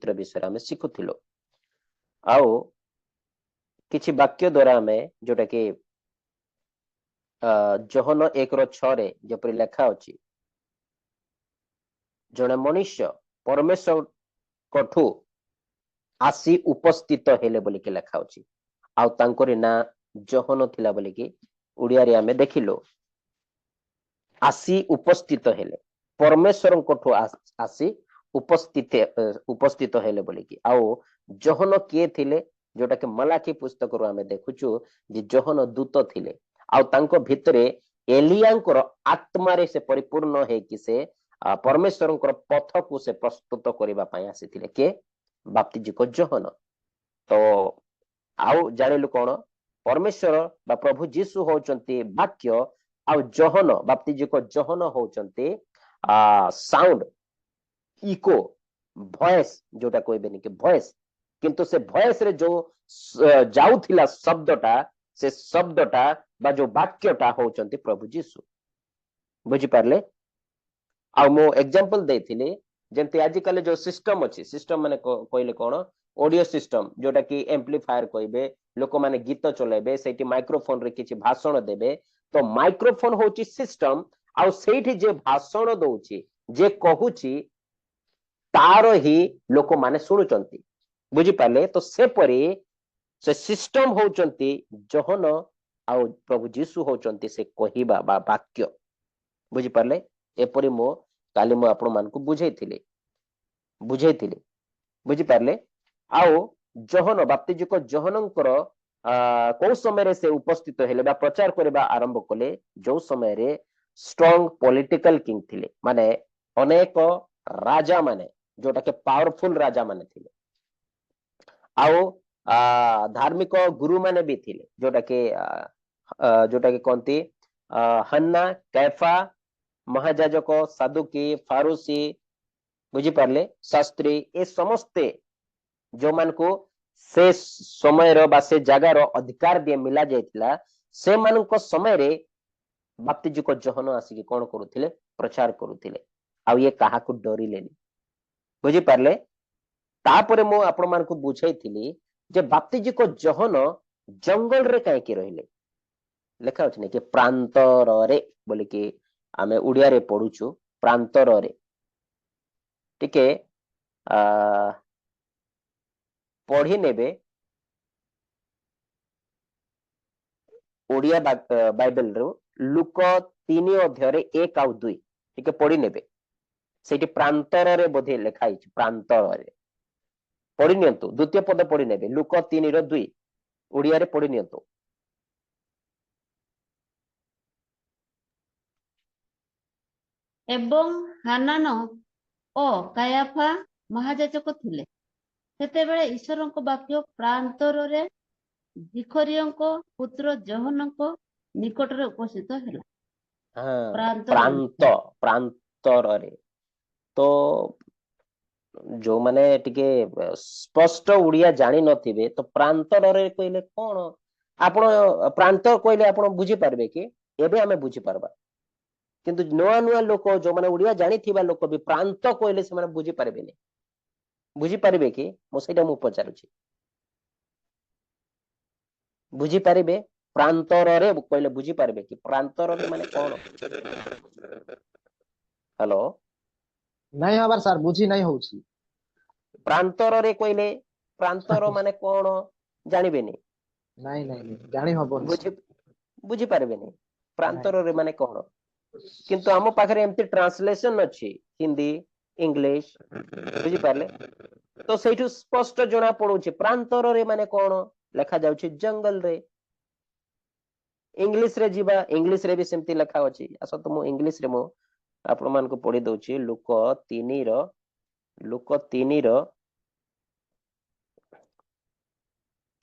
चरित्र विषय आम शिखुल आउ किछि वाक्य द्वारा आम जोटा कि जोहन 1:6 जपरी लेखा अछि जड़े मनुष्य परमेश्वर कठू आसी उपस्थित हेले बोली के लेखा अछि आउ तांकरी ना जोहन थिला बोली कि उड़िया रे आमे देखिलो आसी उपस्थित हेले परमेश्वर कठू आसी उपस्थित हेले बोली कि आउ जोहन किए थिले जोटा कि मलाकी पुस्तक रो आमे देखुछु जे जोहन दूत थिले आउ तांको भितरे एलियांकर आत्मा रे से परिपूर्ण हे कि से परमेश्वर पथ को से प्रस्तुत करबा पई आसीथिले के बाप्तिजी को जोहन तो आउ जानिलु कोन परमेश्वर बा प्रभु जीसु होचंती वाक्य आउ जोहन बाप्तिजी को जोहन होचंती साउंड इको वॉइस जोटा कहबेनी कि वॉइस किंतु से वॉइस रे जो जाउथिला शब्दटा से शब्दटा बा जो वाक्यटा होचंती प्रभु जीसु बुझी पारले आ मो एग्जांपल देथिले जेंति आजिकल जो सिस्टम अछि सिस्टम माने कहले कोन ऑडियो सिस्टम जोटा कि एम्प्लीफायर कहबे लोक माने गीत चलेबे सेठी माइक्रोफोन रे किछि भाषण देबे तो माइक्रोफोन होची सिस्टम आ सेठी जे भाषण दोउची जे कहूची तार ही लोक माने सुनुचंती बुझी पाले तो से परी से सिस्टम होचंती जोहन आ प्रभु जीसु होचंती से कहिबा बा वाक्य बुझी पाले एपरी मो काली मो आपण मान को बुझेइथिले बुझी पारले आउ जोहन बाप्तिजी को जोहनंकर को समय से उपस्थित हेले बा प्रचार करबा आरंभ कले जो समय रे स्ट्रांग पॉलिटिकल किंग थिले माने अनेक राजा माने जोटा के पावरफुल राजा माने थिले आउ धार्मिक गुरु माने भी थिले जोटा के कोंती हन्ना कैफा महाजाजक सादुकी फारूसी बुझी पारले शास्त्री ए समस्ते जो मान को से समय रो बा से जगह रो अधिकार दिए मिला जायतिला से मान को समय रे बाप्तिजी को जोहन आसी कोन करूथिले प्रचार करूथिले आ ये काहा को डरिलेनी बुझी पारले तापरे मो आपण मान को बुझाइथिली जे बाप्तिजी को जोहन जंगल रे काहे की रहिले लेखा अछि ने कि प्रांतर रे बोले कि आमे उड़िया रे पढुछु प्रांतर रे टिके पढ़ी नेबे ओडिया बाइबल रो लुक 3 अध्याय 1 आ 2 टिके पढ़ी नेबे सेठी प्रांतर रे बोधे लेखा हिच प्रांतर रे पढ़ी नियंतु द्वितीय पद पढ़ी नेबे लुक 3 रो 2 ओडिया रे पढ़ी नियंतु एवं हानान ओ कायाफा महाजाजक थिले सेतेबेले ईश्वरଙ୍କ वाक्य प्रांतर रे जिखरियଙ୍କ पुत्र जोहनଙ୍କ निकटरे उपस्थित ହେଲା प्रांतर रे तो जो माने टिके स्पष्ट उड़िया जानि नथिबे तो प्रांतर रे कहले कोन आपण प्रांत कहले आपण बुझी पारबे कि एबे हमें बुझी पारबा किंतु नुआ नुआ लोक जो माने उड़िया जानि थिबा लोक भी प्रांत कहले से माने बुझी पारबेनी बुझी पारबे कि मो सेटा मु पचारुछि बुझी पारबे प्रांतर रे कहले बुझी पारबे कि प्रांतर रे माने कोन हेलो नहीं हबार सर बुझी नहीं होउछि प्रांतर रे कहले प्रांतर माने कोन जानिबेनी नहीं नहीं जानि हबो बुझी पारबेनी प्रांतर रे माने कोन किंतु हम पाखरे एमती ट्रांसलेशन अछि हिंदी इंग्लिश बुझी पारले तो सेठु स्पष्ट जणा पडुछि प्रांतर रे माने कोन लेखा जाउछि जंगल रे इंग्लिश रे जीवा इंग्लिश रे भी सेमती लेखा अछि आसो तो मो इंग्लिश रे मो आपण मान को पढी दउछि लुक 3 रो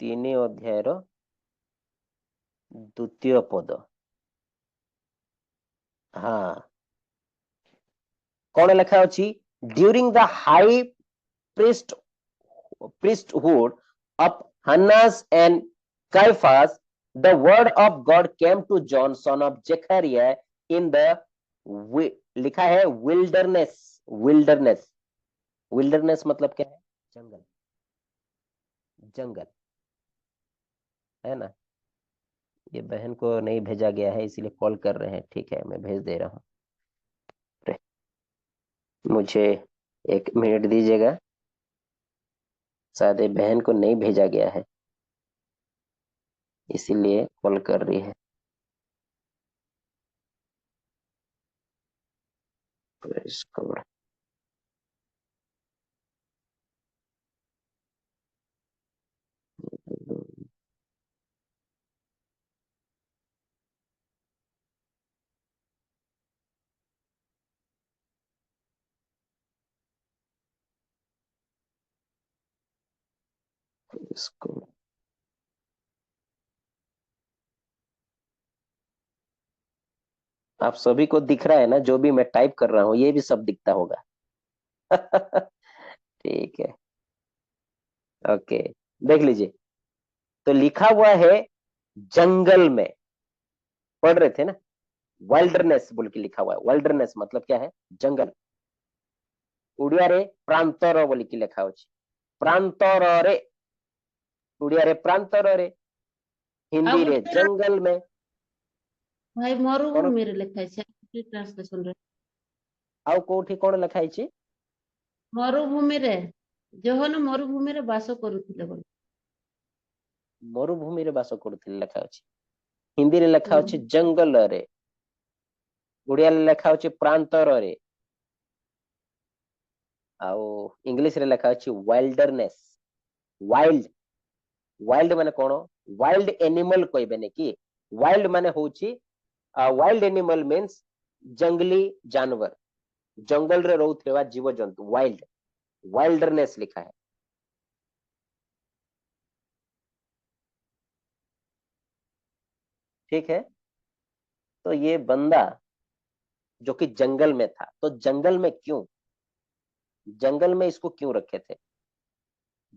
3 अध्याय रो द्वितीय पद हाँ कौन लिखा अछि during the high priesthood of Hannas and Caiaphas the word of God came to John son of Zechariah in the लिखा है wilderness मतलब क्या है जंगल, जंगल, है ना। ये बहन को नहीं भेजा गया है इसलिए कॉल कर रहे हैं, ठीक है मैं भेज दे रहा हूँ। मुझे 1 मिनट दीजिएगा, शायद ये बहन को नहीं भेजा गया है इसीलिए कॉल कर रही है। इसको इसको आप सभी को दिख रहा है ना, जो भी मैं टाइप कर रहा हूँ ये भी सब दिखता होगा। ठीक है, ओके, देख लीजिए। तो लिखा हुआ है जंगल में, पढ़ रहे थे ना, वाइल्डरनेस बोल के लिखा हुआ है। वाइल्डरनेस मतलब क्या है? जंगल। उड़िया रे प्रांतर बोल के लिखा होची, प्रांतर रे, उड़िया रे प्रांतर रे, ଆଉ हिंदी रे ଗୋଟେ जंगल में। ଭାଇ कौन ମରୁଭୂମିରେ ଲେଖା ହେଇଛି ଟ୍ରାନ୍ସଲେସନ ରେ। आउ कोठी कौन लिखा है? ମରୁଭୂମିରେ ଯୋହନ ମରୁଭୂମିରେ ବାସ କରୁଥିଲେ ବୋଲି। मरुभूमि रे बास करुथिले लिखा होची, हिंदी रे लिखा ହୁଁ होची जंगल रे, उड़िया रे लिखा होची प्रांतर रे, आउ इंग्लिश रे लिखा होची वाइल्डरनेस। वाइल्ड, वाइल्ड माने कोन? वाइल्ड एनिमल कहबेने कि, वाइल्ड माने होची, वाइल्ड एनिमल मीन्स जंगली जानवर, जंगल रे रहउथेवा जीव जंतु, वाइल्ड, वाइल्डरनेस लिखा है। ठीक है, तो ये बंदा जो कि जंगल में था, तो जंगल में क्यों, जंगल में इसको क्यों रखे थे,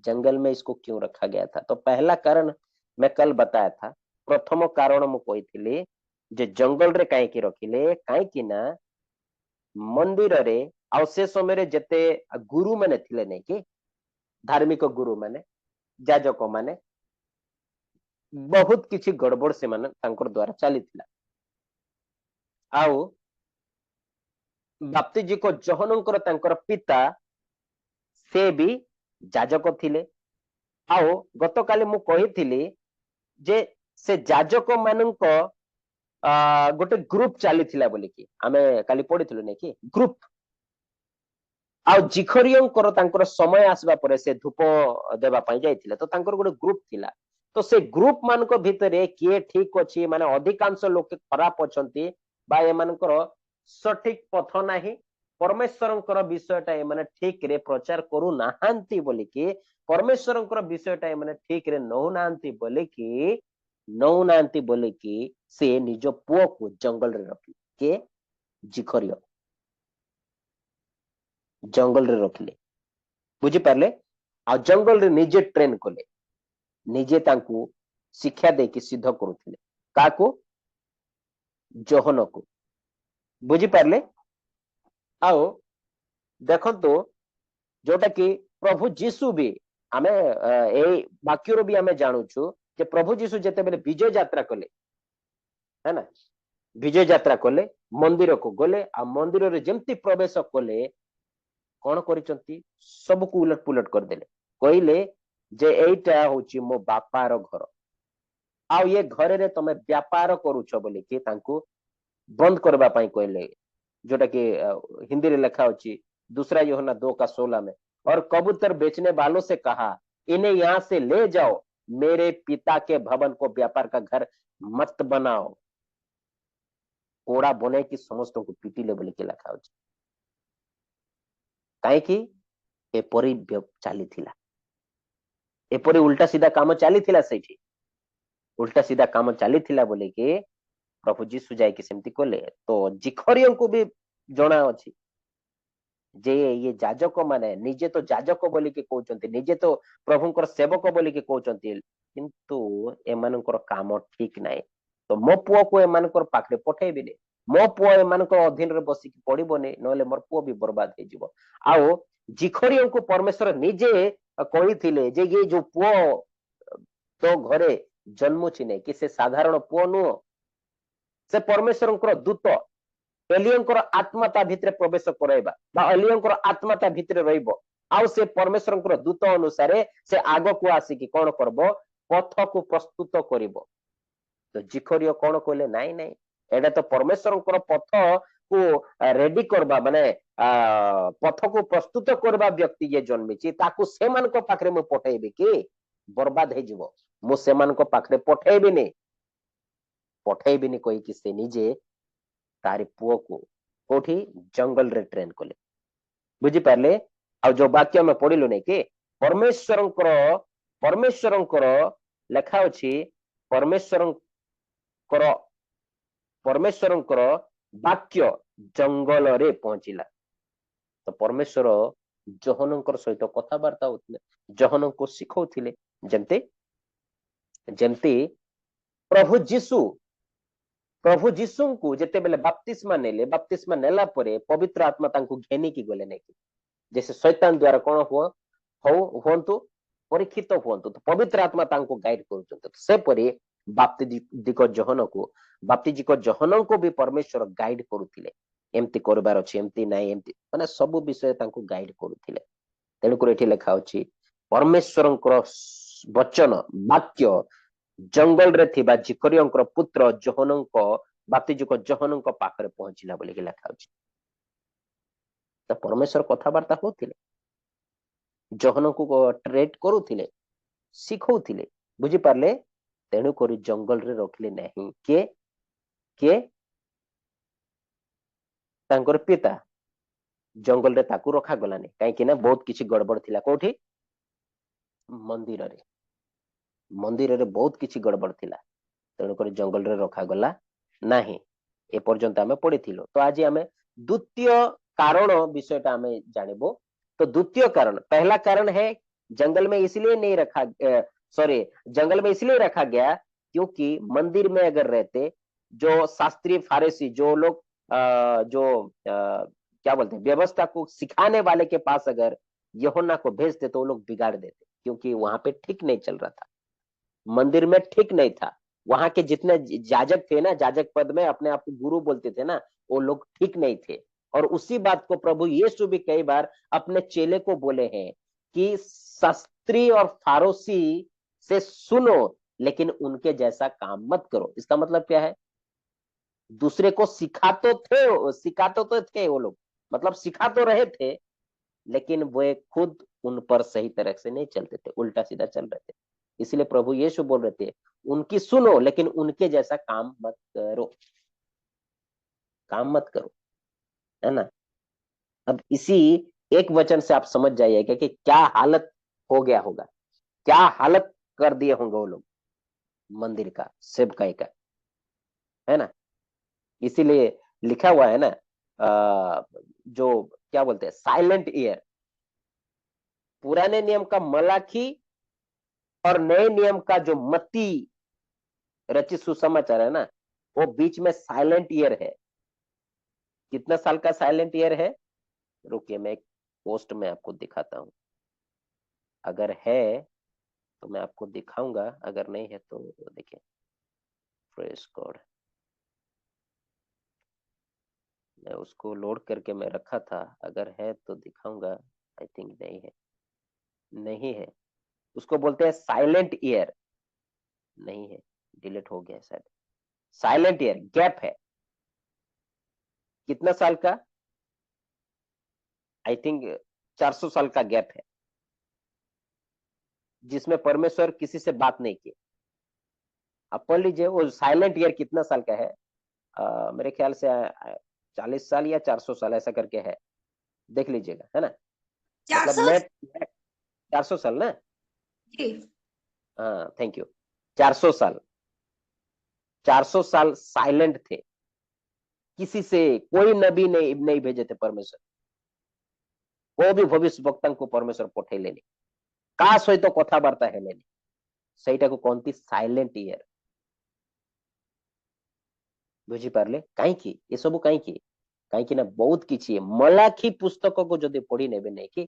जंगल में इसको क्यों रखा गया था? तो पहला कारण मैं कल बताया था। प्रथम कारण मु कही जे जंगल रे काहे की रखिले, काहे की ना मंदिर रे आउ से समय रे जेते गुरु माने थिले नै कि, धार्मिक गुरु माने, जाजक माने, बहुत किछि गड़बड़ से माने तांकर द्वारा चलीथिला। आउ बाप्ती जी को जहनकर तांकर पिता से भी जाजक थिले। आउ गतकाली मु कहिथिली जे से जाजक मानक गोटे ग्रुप चलीथिला बोली कि, आमे काली पढ़िथिलु नै कि ग्रुप। आउ जिखरियंकर तांकर समय आसबा परे से धूप देबा पई जाइथिले, तो तांकर गोटे ग्रुप थिला। तो से ग्रुप मानक भितरे किए ठीक अछि, माने अधिकांश लोक खराब अछंती बा एमानकर सठिक पथ नाही, परमेश्वरंकर विषयटा एमाने ठीक रे प्रचार करू नाहांती बोली कि, परमेश्वरंकर विषयटा एमाने ठीक रे नौ नाहांती बोली कि, नौ नाहांती बोली कि से निज पुओ को जंगल रे रखी के, जिखरिय जंगल रे रखिले, बुझी पारले। आ जंगल रे निजे ट्रेन कले, निजे तांकू शिक्षा देकी सिद्ध करुथिले, काको? जोहन को, बुझी पारले। आओ देखंतु जोटा कि प्रभु जीशु भी आमे ए वाक्य भी आमे जानूछु जे प्रभु जीशु जेते बेले विजय यात्रा कले, है ना, विजय यात्रा कले, मंदिर को गले, आ मंदिर रे जेमती प्रवेश कले, कौन करिसंती? सब को उलट पुलट कर देले, कहले जे एइटा होची मो बापार घर, आउ ये घरे रे तमे व्यापार करूछ बोली कि तांको बंद करबा पई कहले, जोटा कि हिंदी रे लिखा होची दूसरा यूहन्ना 2:16 में, और कबूतर बेचने वालों से कहा इन्हें यहां से ले जाओ, मेरे पिता के भवन को व्यापार का घर मत बनाओ, कोड़ा बने की समस्त को पीटी ले बोली के लिखा होची। काहे कि एपरी चली थिला, एपरी उल्टा सीधा काम चली थिला, सेठी उल्टा सीधा काम चली थिला बोली कि प्रभु जीशु जाए कि सेमती कले। तो जिखरियों को भी जणा अछि जे ये जाजक माने निजे तो जाजक बोली के कहउचंती, निजे तो प्रभुंकर सेवक बोली के कहउचंती, किंतु एमानकर काम ठीक नाही। तो मो पुओ को एमानकर पाखरे पठेबिनी, मो पुओ एमानकर अधीन रे बसी के पड़िबोनी, नले मोर पुओ भी बर्बाद हे जिवो। आउ जिखरियों को परमेश्वर निजे कही थिले जे ये जो पुओ तो घरे जन्मुछि नहीं कि से साधारण पुओ नुह, से परमेश्वर दूत, एलियंकर आत्मा ता भितर प्रवेश कराइबा बा एलियंकर आत्मा ता भितर रहिबो आउ से परमेश्वर दूत अनुसार से आग को आसिकी कौन करबो, पथ को प्रस्तुत करिबो। तो जिखरियो कौन कहले नाई नाई एडा तो परमेश्वर पथ को रेडी करबा माने पथ को प्रस्तुत करबा व्यक्ति जे जन्मिछि ताकू सेमान को पाखरे मु पठेबी कि बर्बाद हे जिवो, मु सेमान को पाखरे पठेबिनी कहि कि से निजे तारी पुओ को कोठी जंगल रे ट्रेन कले। बुझी पारले आ जो वाक्य में पढ़िलु नै कि परमेश्वरंकर लेखा अछि परमेश्वरंकर वाक्य जंगल रे पहुंचिला। तो परमेश्वर जोहनंकर सहित कथबार्ता होतिले, जोहन को सिखौथिले जेमते प्रभु जीशु को जेते बेले बपतिस्मा नेला परे पवित्र आत्मा तांको घेनी की गले नै, जैसे शैतान द्वारा कौन हुंतु परीक्षित हुंतु तो पवित्र आत्मा तांको गाइड करूछंत। से परे बाप्तिजिक जोहन को भी परमेश्वर गाइड करूथिले, एमती करबार अछि एमती नाही एमती माने सब विषय तांको गाइड करूथिले। तेणु कर एठी लेखा अछि परमेश्वरंकर वचन वाक्य जंगल रे थिबा जिकरियंकर पुत्र जोहनंक बाप्तिजिक जोहनंक पाखरे पहुंचिला बोली लेखा अछि। तो परमेश्वर कथबार्ता होथिले, जोहन को ट्रेट करूथिले, सिखौथिले। बुझी पारले तेणु करी जंगल रे रखले नहीं के तांकर पिता जंगल रे ताकू रखा गलानी कहीं ना बहुत किसी गड़बड़ थिला कोठी मंदिर रे बहुत किसी गड़बड़ थिला तेणु करी जंगल रे रखा गला नहीं। ए पर्यंत आमे पढ़िथिलो। तो आज आमे द्वितीय कारण विषयटा आमे जानिबो। तो द्वितीय कारण, पहला कारण है जंगल में इसलिए नहीं जंगल में इसलिए रखा गया क्योंकि मंदिर में अगर रहते जो शास्त्रीय फारसी जो लोग क्या बोलते हैं व्यवस्था को सिखाने वाले के पास अगर यूहन्ना को भेजते तो वो लोग बिगाड़ देते, क्योंकि वहां पे ठीक नहीं चल रहा था, मंदिर में ठीक नहीं था। वहां के जितने जाजक थे ना, जाजक पद में अपने आप को गुरु बोलते थे ना, वो लोग ठीक नहीं थे। और उसी बात को प्रभु यीशु भी कई बार अपने चेले को बोले हैं कि शास्त्री और फारोसी से सुनो लेकिन उनके जैसा काम मत करो। इसका मतलब क्या है, दूसरे को सिखाते तो थे वो लोग, मतलब सिखा तो रहे थे लेकिन वो खुद उन पर सही तरह से नहीं चलते थे, उल्टा सीधा चल रहे थे। इसलिए प्रभु यीशु बोल रहे थे उनकी सुनो लेकिन उनके जैसा काम मत करो, है ना। अब इसी एक वचन से आप समझ जाइएगा कि क्या हालत हो गया होगा, क्या हालत कर दिए होंगे वो लोग मंदिर का, सेवकाई का, है ना। इसीलिए लिखा हुआ है ना जो क्या बोलते हैं साइलेंट ईयर, पुराने नियम का मलाखी और नए नियम का जो मत्ती रचित सुसमाचार है ना, वो बीच में साइलेंट ईयर है। कितना साल का साइलेंट ईयर है, रुकिए मैं एक पोस्ट में आपको दिखाता हूं, अगर है तो मैं आपको दिखाऊंगा, अगर नहीं है तो देखिए प्रेस कोड मैं उसको लोड करके मैं रखा था, अगर है तो दिखाऊंगा। आई थिंक नहीं है, उसको बोलते हैं साइलेंट ईयर, नहीं है, डिलीट हो गया शायद। साइलेंट ईयर गैप है कितना साल का, आई थिंक 400 साल का गैप है जिसमें परमेश्वर किसी से बात नहीं की। आप पढ़ लीजिए वो साइलेंट ईयर कितना साल का है, मेरे ख्याल से 40 साल या 400 साल ऐसा करके है, देख लीजिएगा, है ना। मतलब 400 नेट 400 साल ना, जी। हाँ थैंक यू। 400 साल साइलेंट थे, किसी से कोई नबी नहीं भेजे थे परमेश्वर, कोई भी भविष्य वक्ता को परमेश्वर पठेलेनी, का सहित कथबार्ता हेलेनी, ସେଇଟା को कहती साइलेंट ईयर। बुझी पारले कहीं ये सब कहीं ना बहुत किसी मलाखी पुस्तक को जदि पढ़ी नेबे नहीं कि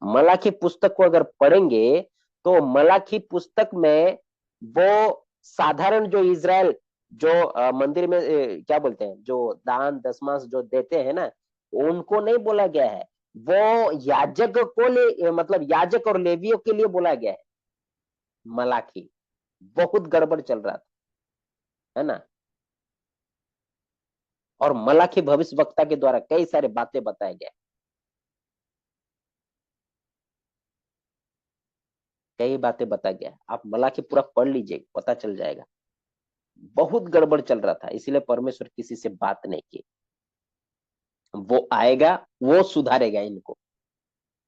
मलाखी पुस्तक को अगर पढ़ेंगे तो मलाखी पुस्तक में वो साधारण जो इज़राइल जो मंदिर में क्या बोलते हैं, जो दान दशमांश जो देते हैं ना, उनको नहीं बोला गया है। वो याजक को मतलब याजक और लेवियों के लिए बोला गया है। मलाखी बहुत गड़बड़ चल रहा था, है ना। और मलाखी भविष्यवक्ता के द्वारा कई सारे बातें बताए गए, कई बातें बताया गया। आप मलाखी पूरा पढ़ लीजिए, पता चल जाएगा। बहुत गड़बड़ चल रहा था, इसीलिए परमेश्वर किसी से बात नहीं की। वो आएगा, वो सुधारेगा इनको,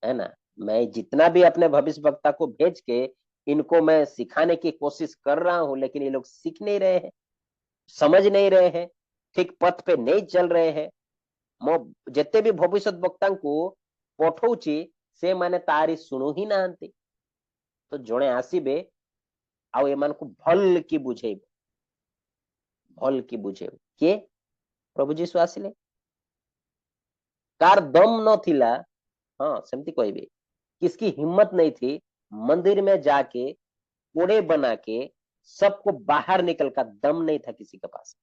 है ना। मैं जितना भी अपने भविष्यवक्ता को भेज के इनको मैं सिखाने की कोशिश कर रहा हूं, लेकिन ये लोग सीख नहीं रहे हैं, समझ नहीं रहे हैं, ठीक पथ पे नहीं चल रहे हैं। मो जिते भी भविष्यवक्ता को पठौची से माने तारी सुनु ही नांती। तो जड़े आसीबे आउ एमान को भल की बुझेब, भल की बुझेब के प्रभु जीशु आसिले कार दम न थिला। हाँ सेमती कहबे, किसकी हिम्मत नहीं थी मंदिर में जाके कोड़े बना के सबको बाहर निकल का दम नहीं था किसी के पास।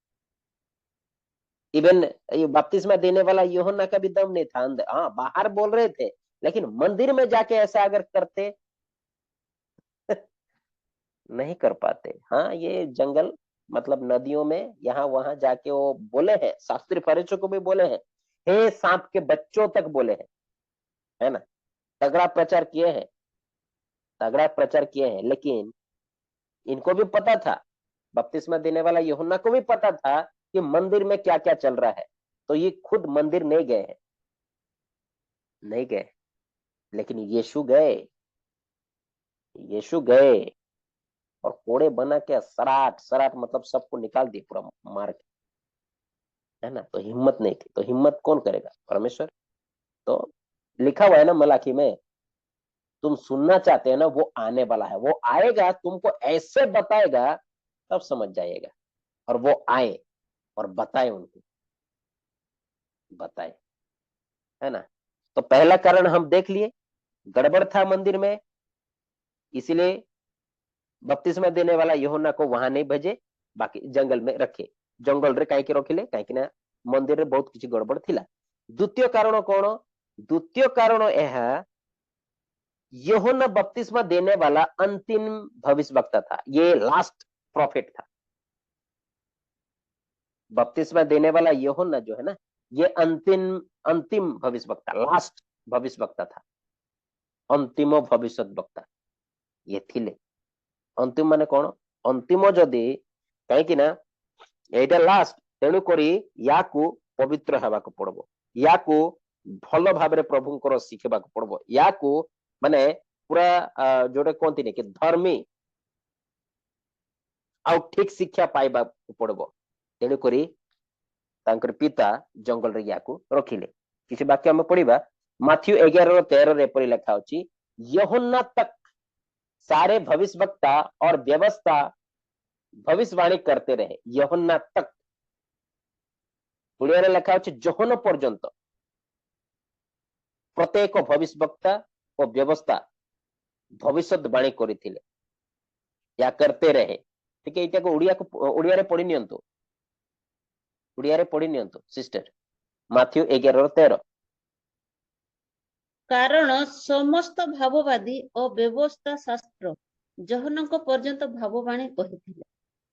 इवन ये बपतिस्मा देने वाला यूहन्ना का भी दम नहीं था अंदर, हाँ बाहर बोल रहे थे, लेकिन मंदिर में जाके ऐसा अगर करते नहीं कर पाते। हाँ ये जंगल मतलब नदियों में यहाँ वहां जाके वो बोले हैं, शास्त्री फरीसियों को भी बोले हैं, हे सांप के बच्चों तक बोले हैं, है ना। तगड़ा प्रचार किए हैं, तगड़ा प्रचार किए हैं, लेकिन इनको भी पता था, बपतिस्मा देने वाला यूहन्ना को भी पता था कि मंदिर में क्या क्या चल रहा है। तो ये खुद मंदिर नहीं गए हैं, नहीं गए, लेकिन यीशु गए, यीशु गए और कोड़े बना के सराट सराट मतलब सबको निकाल दिए पूरा मार के, है ना। तो हिम्मत नहीं थी, तो हिम्मत कौन करेगा? परमेश्वर। तो लिखा हुआ है ना मलाकी में, तुम सुनना चाहते हैं ना, वो आने वाला है, वो आएगा, तुमको ऐसे बताएगा तब समझ जाइएगा। और वो आए और बताए, उनको बताए, है ना। तो पहला कारण हम देख लिए, गड़बड़ था मंदिर में, इसीलिए बपतिस्मा देने वाला यूहन्ना को वहां नहीं भेजे, बाकी जंगल में रखे। जंगल रे कहीं रखिले कहीं मंदिर रे बहुत किसी गड़बड़ थिला। द्वितीय कारण कौन? द्वितीय कारण यह, यूहन्ना बपतिस्मा देने वाला अंतिम भविष्यवक्ता था, ये लास्ट प्रॉफिट था। बपतिस्मा देने वाला यूहन्ना जो है ना, ये अंतिम अंतिम भविष्यवक्ता, लास्ट भविष्यवक्ता था, अंतिम भविष्यवक्ता ये थिले। अंतिम माने कौन? अंतिम जदि कहीं ना एटा लास्ट, तेणु करी याकू पवित्र हेबाक पड़बो, याकू भल भाबरे प्रभुंकर शिखेबाक पड़बो, याकू माने पूरा जोटे कहती नहीं कि धर्मी आ ठीक शिक्षा पाइबा पड़बो। तेणु करी तांकर पिता जंगल रे याकू रखिले। किसी वाक्य में पढ़िबा, माथ्यू 11:13 रे परि लिखा होची, यूहन्ना तक सारे भविष्यवक्ता और व्यवस्था भविष्यवाणी करते रहे, यूहन्ना तक। ओडिया रे लिखा होची, जोहन पर्यंत प्रत्येक भविष्यवक्ता और व्यवस्था भविष्यवाणी करथिले या करते रहे। ठीक है, इटा को ओडिया रे पढ़ी नियंतु, ओडिया रे पढ़ी नियंतु सिस्टर, माथ्यू 11:13। कारण समस्त भाववादी और व्यवस्था शास्त्र जहनक पर्यंत भाववाणी कहिथिले।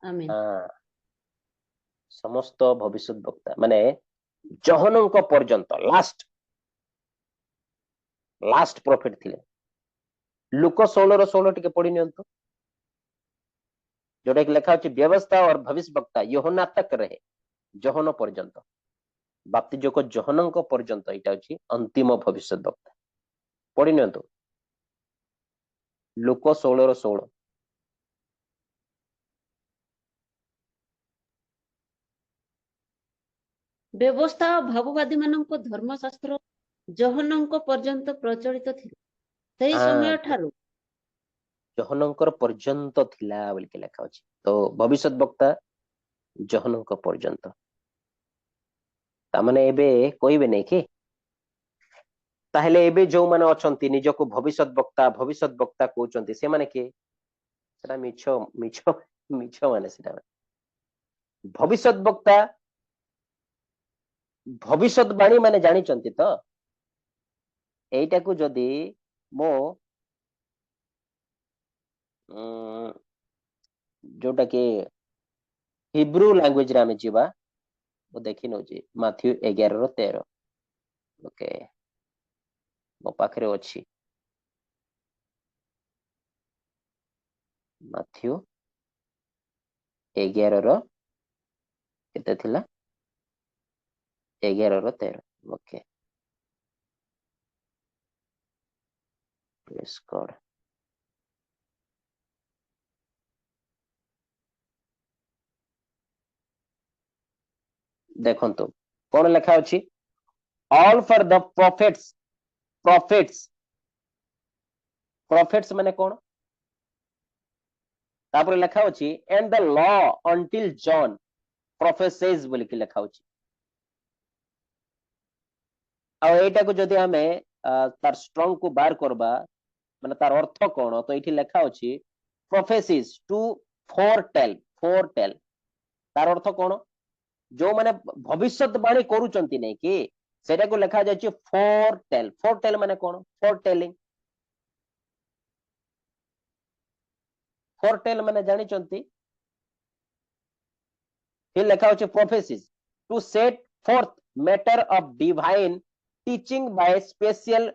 आमीन। हाँ, समस्त भविष्यवक्ता माने जहनक पर्यंत लास्ट लास्ट प्रॉफिट थिले। लुक 16:16 टिके पढ़ी नियंतु, जोटा कि लिखा होची, व्यवस्था और भविष्यवक्ता यूहन्ना तक रहे, जहन पर्यंत। बाप्तिज को जहनक पर्यंत एटा होची अंतिम भविष्यवक्ता। पढ़ी नियंतु लुक 16:16। व्यवस्था और भाववादी मानक धर्मशास्त्र जहनक पर्यंत प्रचलित थिले। ସେହି ସମୟ ଠାରୁ जहनकर पर्यंत थिला बोल के लिखा होची। तो भविष्यवक्ता जहनक पर्यंत, तामाने एबे कहबे नहीं कि ताहेले एबे जो माने अछंती निजको भविष्यत वक्ता कहउचंती से माने के सेटा मिछो मिछो मिछो माने सेटा भविष्यत वक्ता भविष्यतवाणी माने जानिचंती तो एइटा को जदी मो जोटा के हिब्रू लैंग्वेज रे आमे जीवा वो देखि नउची माथ्यू 11:13 ओके मो पाखरे अछि माथ्यू 11 केते थिला 11:13 ओके प्रेस गॉड देखंतु कोन लेखा अछि ऑल फॉर द प्रोफेट्स माने कोन तापर लेखा अछि and the law until John प्रोफेसेस बोली कि लेखा अछि आ एटा को जदी हमें तार स्ट्रांग को बार करबा माने तार अर्थ कोन तो एठी लेखा अछि प्रोफेसिस टू फोरटेल तार अर्थ कोन जो माने भविष्यवाणी करूचंती नै कि सेटा को लेखा जाय छै फोरटेल माने कोन फोरटेल माने जानि चंती फिर लेखा होचे professes to set forth matter of divine teaching by special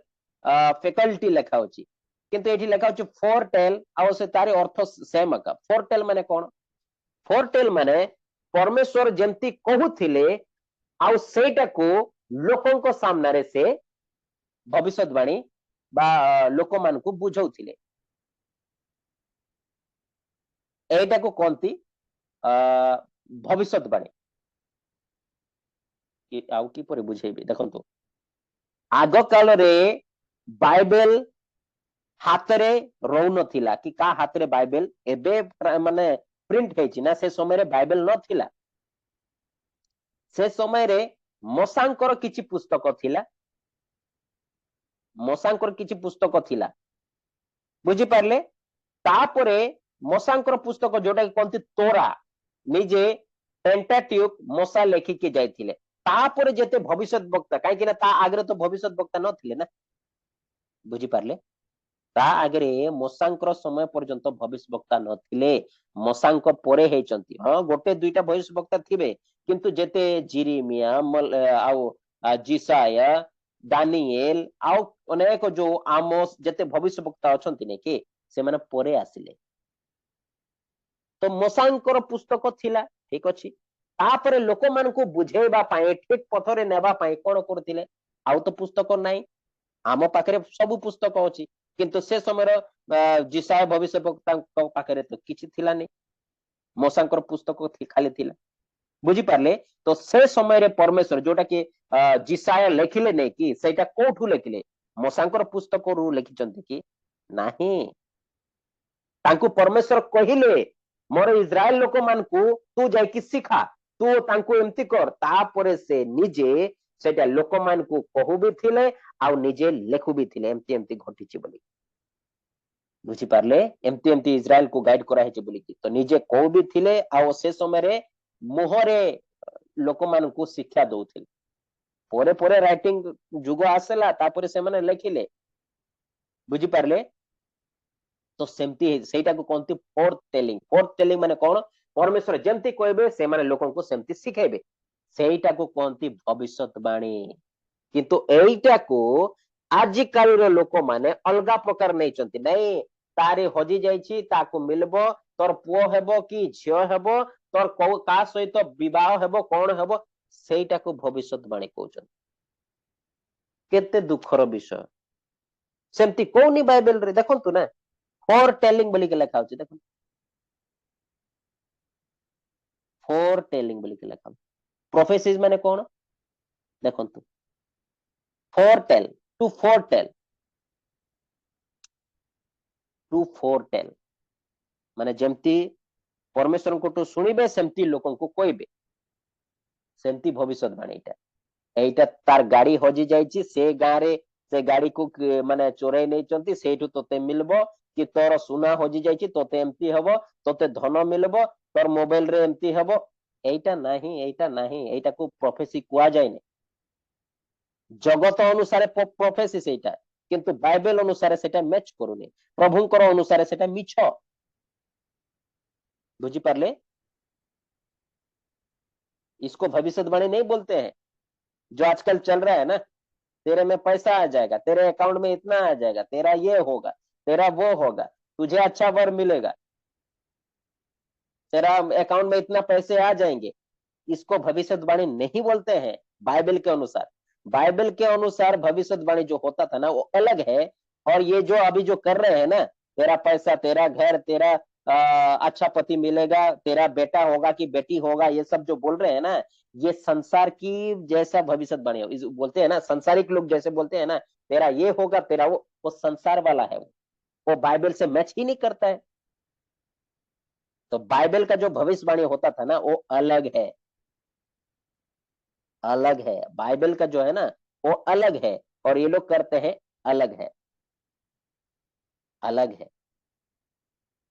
faculty लेखा होची किंतु एठी लेखा होची फोरटेल आ से तारे अर्थ सेम का फोरटेल माने कोन फोरटेल माने परमेश्वर जेंती कहूथिले आ सेटा को लोकन को सामने रे से भविष्यवाणी बा लोक मान को बुझौथिले एटा को कोनती भविष्यवाणी आउ की परे बुझेबी देखंतु आग काल रे बाइबल हाथ रे रहु नथिला कि का हाथ रे बाइबल एबे माने प्रिंट हेची ना से समय रे बाइबल नथिला से समय रे मसांकर किछि पुस्तक थिला मसांकर किछि पुस्तक थिला बुझी पारले तापरे मसांकर पुस्तक जोटा कोनती तोरा निजे पेंटाट्यूक मसा लेखि के जाइथिले तापरे जेते भविष्यत वक्ता काहे कि ना ता आगरे तो भविष्यत वक्ता नथिले ना बुझी पारले ता आगरे मसांकर समय पर्यंत भविष्य वक्ता नथिले मसांक परे हेचंती हां गोटे दुईटा भविष्य वक्ता थिबे किंतु जेते जिरिमिया आउ जिसाया दानिएल आउ अनेक जो आमोस जेते भविष्य वक्ता अछंती ने के से माने परे आसिले तो मसांकर पुस्तक थिला ठीक अछि तापरे लोक मान को बुझेबा पाए ठीक पथरे नेबा पाए कोन करथिले आउ तो पुस्तक नाही आम पाखरे सब पुस्तक अछि किंतु से समय जिसाय भविष्य वक्ता पाखरे तो किछि थिला नै मसांकर पुस्तक खाली थिला बुझी पारले तो से समय रे परमेश्वर जोटा कि जिसाय लेखिले नै कि सेटा कोठु लेखिले मसांकर पुस्तक रु लेखिचंती कि नाही तांको परमेश्वर कहिले मोर इस्राएल लोक मान को तू जाय कि सिखा तू तांको एम्ति कर तापरे से निजे सेटा लोक मान को कहू भी थिले आ निजे लेखु भी थिले एम्ति एम्ति घटिछि बोली बुझी पारले एम्ति एम्ति इस्राएल को गाइड करा हेछि बोली कि तो निजे कहू भी थिले आ से समय रे मोहरे लोक मान को शिक्षा दउथिले पोरे पोरे राइटिंग जुग आसला तापरे से माने लेखिले बुझी पारले तो सेमती सेटा को कोनती फोर्थ टेलिंग माने कोन परमेश्वर जेमती कहबे से माने लोकन को सेमती सिखाइबे सेटा को कोनती भविष्यवाणी किंतु एइटा को आजि काल रो लोक माने अलगा प्रकार नै चंती नै तारे हजी जाईची ताको मिलबो तोर पुओ हेबो कि झियो हेबो तोर का सहित विवाह हेबो कोन हेबो सेटा को भविष्यवाणी कहउछन केते दुखर विषय सेमती कोनी बाइबल रे देखंतु ना फोर टेलिंग बोली के लेखा होची देखो फोर टेलिंग बोली के लेखा प्रोफेसिस माने कोन देखंतु टू फोरटेल माने जेमती परमेश्वर को तो सुनिबे सेमती लोकन को कहबे सेमती भविष्यवाणी एटा तार गाड़ी हजी जाईची से गारे से गाड़ी को माने चोराई नहीं चंती सेठू तोते मिलबो कि तोर सुना होजी जाइछि तोते एमती हबो तोते धन मिलबो तोर मोबाइल रे एमती हबो एटा नहीं एटा को प्रोफेसी कुआ जायने जगत अनुसार प्रोफेसी सेटा किंतु बाइबल अनुसार सेटा मैच करूनी प्रभुंकर अनुसार सेटा मिछ बुझी पारले इसको भविष्यवाणी नहीं बोलते हैं जो आजकल चल रहा है ना तेरे में पैसा आ जाएगा तेरे अकाउंट में इतना आ जाएगा तेरा ये होगा तेरा वो होगा तुझे अच्छा वर मिलेगा तेरा अकाउंट में इतना पैसे आ जाएंगे इसको भविष्यवाणी नहीं बोलते हैं बाइबल के अनुसार भविष्यवाणी जो होता था ना वो अलग है और ये जो अभी जो कर रहे हैं ना तेरा पैसा तेरा घर तेरा अच्छा पति मिलेगा तेरा बेटा होगा कि बेटी होगा ये सब जो बोल रहे हैं ना ये संसार की जैसा भविष्यवाणी बोलते हैं ना संसारिक लोग जैसे बोलते हैं ना तेरा ये होगा तेरा वो संसार वाला है वो बाइबल से मैच ही नहीं करता है तो बाइबल का जो भविष्यवाणी होता था ना वो अलग है बाइबल का जो है ना वो अलग है और ये लोग करते हैं अलग है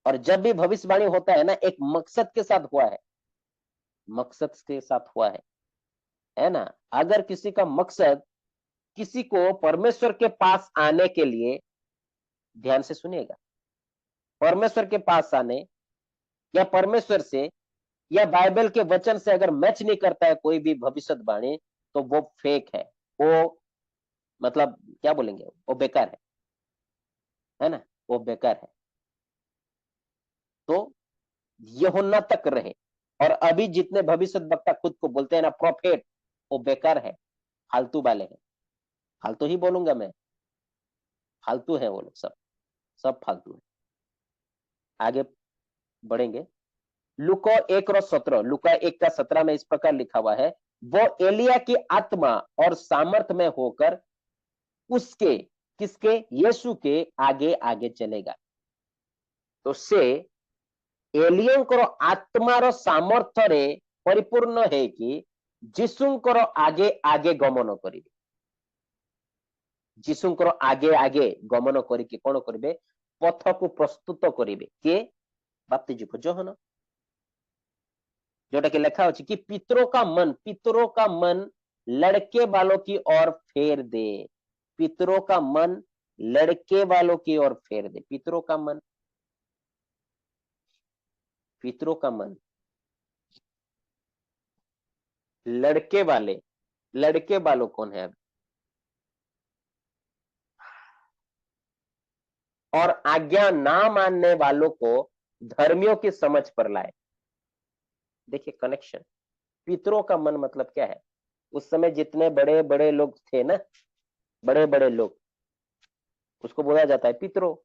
और जब भी भविष्यवाणी होता है ना एक मकसद के साथ हुआ है ना अगर किसी का मकसद किसी को परमेश्वर के पास आने के लिए ध्यान से सुनिएगा परमेश्वर के पास आने या परमेश्वर से या बाइबल के वचन से अगर मैच नहीं करता है कोई भी भविष्यवाणी तो वो फेक है वो मतलब क्या बोलेंगे वो बेकार है ना वो बेकार है तो यूहन्ना तक रहे और अभी जितने भविष्य वक्ता खुद को बोलते हैं ना प्रोफेट वो बेकार है फालतू वाले हैं फालतू ही बोलूंगा मैं फालतू है वो लोग सब फालतू है आगे बढ़ेंगे लुका 1:17 लुका 1:17 में इस प्रकार लिखा हुआ है वो एलिया की आत्मा और सामर्थ में होकर उसके किसके यीशु के आगे आगे चलेगा तो से एलियंकर आत्मार सामर्थ्य परिपूर्ण है कि जीशुंकर आगे आगे गमन करिवे जीशुंकर आगे आगे गमन करके कौन करिवे पथ को प्रस्तुत करिवे के बाप्तिजी जोहन जोटा कि लिखा हो कि पितरों का मन लड़के वालों की ओर फेर दे पितरों का मन लड़के वालों की ओर फेर दे पितरों का मन लड़के वालों कौन है अभी और आज्ञा ना मानने वालों को धर्मियों की समझ पर लाए देखिए कनेक्शन पितरों का मन मतलब क्या है उस समय जितने बड़े बड़े लोग थे ना बड़े बड़े लोग उसको बोला जाता है पितरों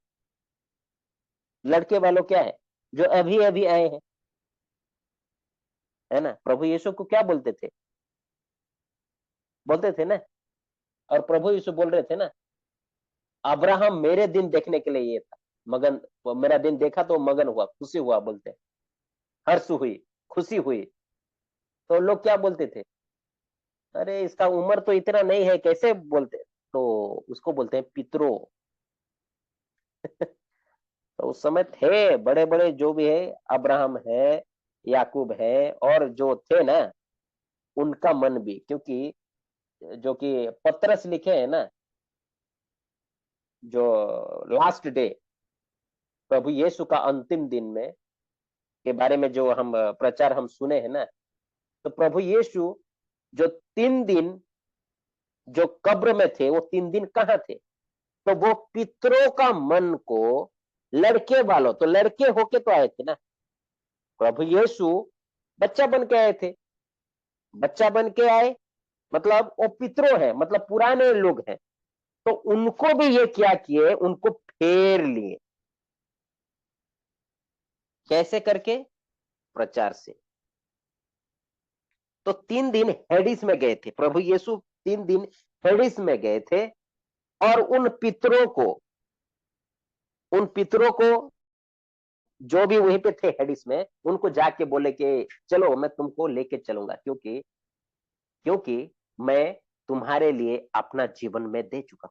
लड़के वालों क्या है जो अभी अभी आए हैं है ना प्रभु यीशु को क्या बोलते थे ना और प्रभु यीशु बोल रहे थे ना अब्राहम मेरे दिन देखने के लिए ये था मगन मेरा दिन देखा तो मगन हुआ खुशी हुआ बोलते हर्ष हुई खुशी हुई तो लोग क्या बोलते थे अरे इसका उम्र तो इतना नहीं है कैसे बोलते तो उसको बोलते हैं पितरों तो उस समय थे बड़े बड़े जो भी है अब्राहम है याकूब है और जो थे ना उनका मन भी क्योंकि जो कि पतरस लिखे हैं ना जो लास्ट डे प्रभु यीशु का अंतिम दिन में के बारे में जो हम प्रचार हम सुने हैं ना तो प्रभु यीशु जो 3 दिन जो कब्र में थे वो 3 दिन कहाँ थे तो वो पितरों का मन को लड़के वालों तो लड़के होके तो आए थे ना प्रभु यीशु बच्चा बन के आए मतलब वो पितरों है मतलब पुराने लोग हैं तो उनको भी ये क्या किए उनको फेर लिए कैसे करके प्रचार से तो 3 दिन हेडिस में गए थे प्रभु यीशु 3 दिन हेडिस में गए थे और उन पितरों को जो भी वहीं पे थे हेडिस में उनको जाके बोले कि चलो मैं तुमको लेके चलूंगा क्योंकि मैं तुम्हारे लिए अपना जीवन में दे चुका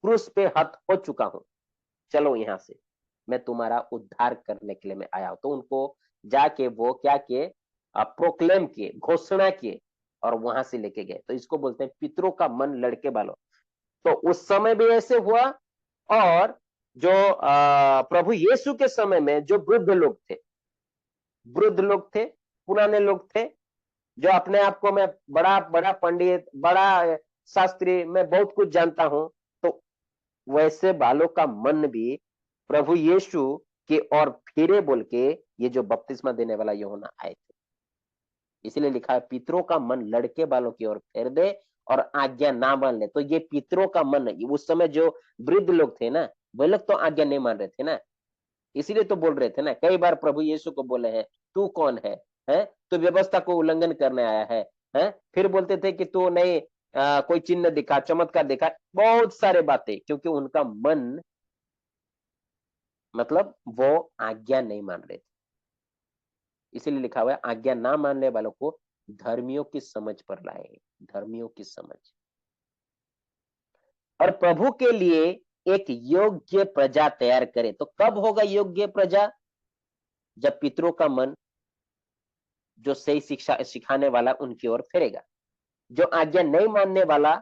क्रूस पे हत हो चुका हूं, चलो यहाँ से, मैं तुम्हारा उद्धार करने के लिए मैं आया हूं। तो उनको जाके वो क्या किए, प्रोक्लेम किए, घोषणा किए और वहां से लेके गए। तो इसको बोलते हैं पितरों का मन लड़के वालों। तो उस समय भी ऐसे हुआ, और जो प्रभु यीशु के समय में जो वृद्ध लोग थे, पुराने लोग थे, जो अपने आप को मैं बड़ा बड़ा पंडित, बड़ा शास्त्री, मैं बहुत कुछ जानता हूं, तो वैसे बालों का मन भी प्रभु यीशु की ओर फिरे बोल के ये जो बपतिस्मा देने वाला यूहन्ना आए थे। इसलिए लिखा है पितरों का मन लड़के बालों की ओर फेर दे और आज्ञा ना मान ले। तो ये पितरों का मन, उस समय जो वृद्ध लोग थे ना, वे लोग तो आज्ञा नहीं मान रहे थे ना, इसीलिए तो बोल रहे थे ना, कई बार प्रभु यीशु को बोले हैं तू कौन है, तो व्यवस्था को उल्लंघन करने आया है? फिर बोलते थे कि तू नहीं, कोई चिन्ह दिखा, चमत्कार दिखा, बहुत सारे बातें, क्योंकि उनका मन, मतलब वो आज्ञा नहीं मान रहे थे। इसीलिए लिखा हुआ है आज्ञा ना मानने वालों को धर्मियों की समझ पर लाए, धर्मियों की समझ, और प्रभु के लिए एक योग्य प्रजा तैयार करे। तो कब होगा योग्य प्रजा? जब पितरों का मन जो सही शिक्षा सिखाने वाला उनकी ओर फेरेगा, जो आज्ञा नहीं मानने वाला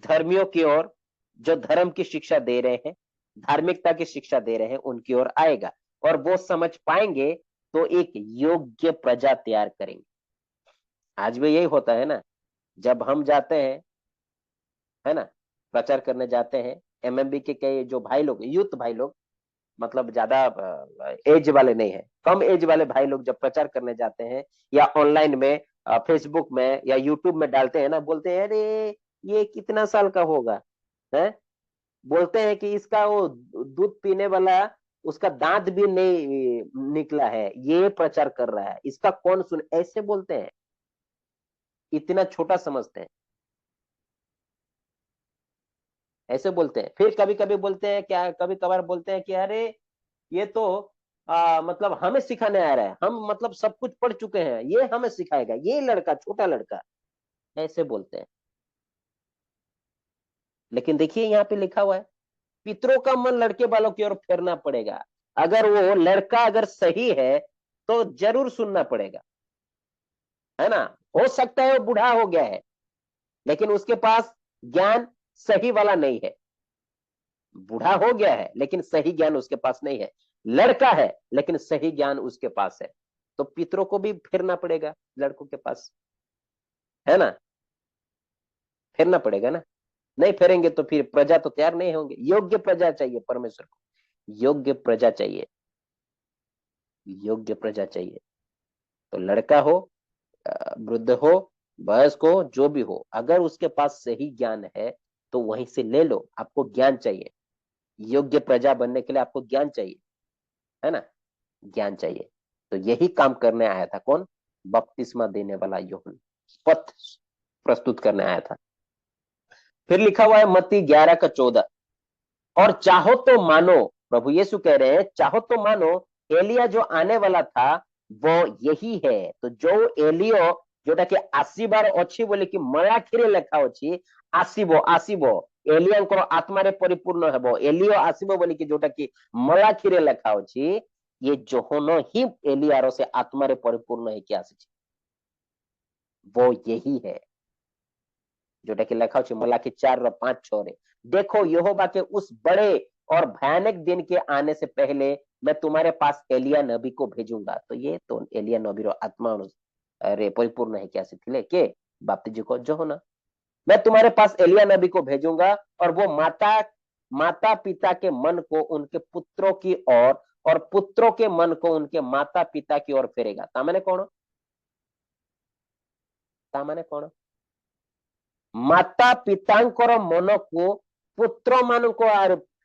धर्मियों की ओर, जो धर्म की शिक्षा दे रहे हैं, धार्मिकता की शिक्षा दे रहे हैं, उनकी ओर आएगा, और वो समझ पाएंगे तो एक योग्य प्रजा तैयार करेंगे। आज भी यही होता है ना, जब हम जाते हैं, है ना, प्रचार करने जाते हैं, एमएमबी के कई जो भाई लोग, यूथ भाई लोग, मतलब ज्यादा एज वाले नहीं है, कम एज वाले भाई लोग जब प्रचार करने जाते हैं या ऑनलाइन में, फेसबुक में या यूट्यूब में डालते हैं ना, बोलते हैं अरे ये कितना साल का होगा, है, बोलते हैं कि इसका वो दूध पीने वाला, उसका दांत भी नहीं निकला है, ये प्रचार कर रहा है, इसका कौन सुन, ऐसे बोलते हैं, इतना छोटा समझते हैं, ऐसे बोलते हैं। फिर कभी कभी बोलते हैं क्या, कभी कभार बोलते हैं कि अरे ये तो मतलब हमें सिखाने आ रहा है, हम मतलब सब कुछ पढ़ चुके हैं, ये हमें सिखाएगा, ये लड़का, छोटा लड़का, ऐसे बोलते हैं। लेकिन देखिए यहाँ पे लिखा हुआ है पितरों का मन लड़के वालों की ओर फेरना पड़ेगा। अगर वो लड़का अगर सही है तो जरूर सुनना पड़ेगा, है ना। हो सकता है वो बूढ़ा हो गया है, लेकिन उसके पास ज्ञान सही वाला नहीं है, बूढ़ा हो गया है लेकिन सही ज्ञान उसके पास नहीं है, लड़का है लेकिन सही ज्ञान उसके पास है, तो पितरों को भी फिरना पड़ेगा लड़कों के पास, है ना, फिरना पड़ेगा ना। नहीं फिरेंगे तो फिर प्रजा तो तैयार नहीं होंगे। योग्य प्रजा चाहिए परमेश्वर को, योग्य प्रजा चाहिए, योग्य प्रजा चाहिए। तो लड़का हो, वृद्ध हो, वयस्क हो, जो भी हो, अगर उसके पास सही ज्ञान है तो वहीं से ले लो। आपको ज्ञान चाहिए, योग्य प्रजा बनने के लिए आपको ज्ञान चाहिए, है ना, ज्ञान चाहिए। तो यही काम करने आया था कौन? बपतिस्मा देने वाला यूहन्ना, पथ प्रस्तुत करने आया था। फिर लिखा हुआ है मत्ती 11:14, और चाहो तो मानो, प्रभु यीशु कह रहे हैं चाहो तो मानो एलिया जो आने वाला था वो यही है। तो जो एलियो जोटा कि आसीबार अच्छी बोले कि मलाखिरे लेखा अच्छी, आसीबो आसीबो एलियाଙ୍କର आत्मारे परिपूर्ण हेबो, एलियो आसीबो बोली कि जोटा कि मलाखिरे लेखा अच्छी, ये जोहन ही एलियार से आत्मारे परिपूर्ण है कि आसी, वो यही है जोटा कि लेखा अच्छी मलाखी 4:5-6। देखो यहोवा के उस बड़े और भयानक दिन के आने से पहले मैं तुम्हारे पास एलिया नबी को भेजूंगा। तो ये तो एलिया नबीर आत्मा अरे परिपूर्ण है क्या थे के बाप्तिजी को जोहना, मैं तुम्हारे पास एलिया नबी को भेजूंगा और वो माता पिता के मन को उनके पुत्रों की ओर और पुत्रों के मन को उनके माता पिता की ओर फेरेगा। तामाने कौन? तामाने कौन? माता पितांकर मन को पुत्र मान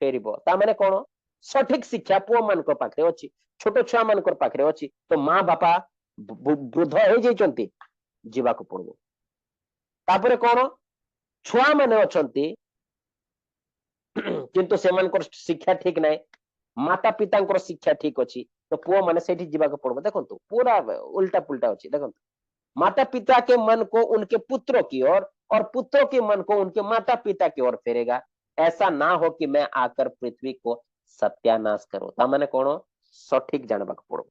फेरिबो। तामाने कौन? सठिक शिक्षा पुओ मान पाखे अच्छी, छोट छुआ मान पाखे अच्छी, तो माँ बापा वृद्ध हो जाइछंती, जीवाको पड़बो। तापरे कौन? छुआ माने अछंती किंतु सेमानकर शिक्षा ठीक नाही, माता पितांकर शिक्षा ठीक अछि, तो पुओ माने सेठी जीवाको पड़बो। देखंतु पूरा उल्टा पुल्टा अछि। देखंतु माता पिता के मन को उनके पुत्रों की ओर और पुत्रों के मन को उनके माता पिता की ओर फेरेगा। ऐसा ना हो कि मैं आकर पृथ्वी को सत्यानाश करूं। ता माने कौन सठिक जानवा पड़ो।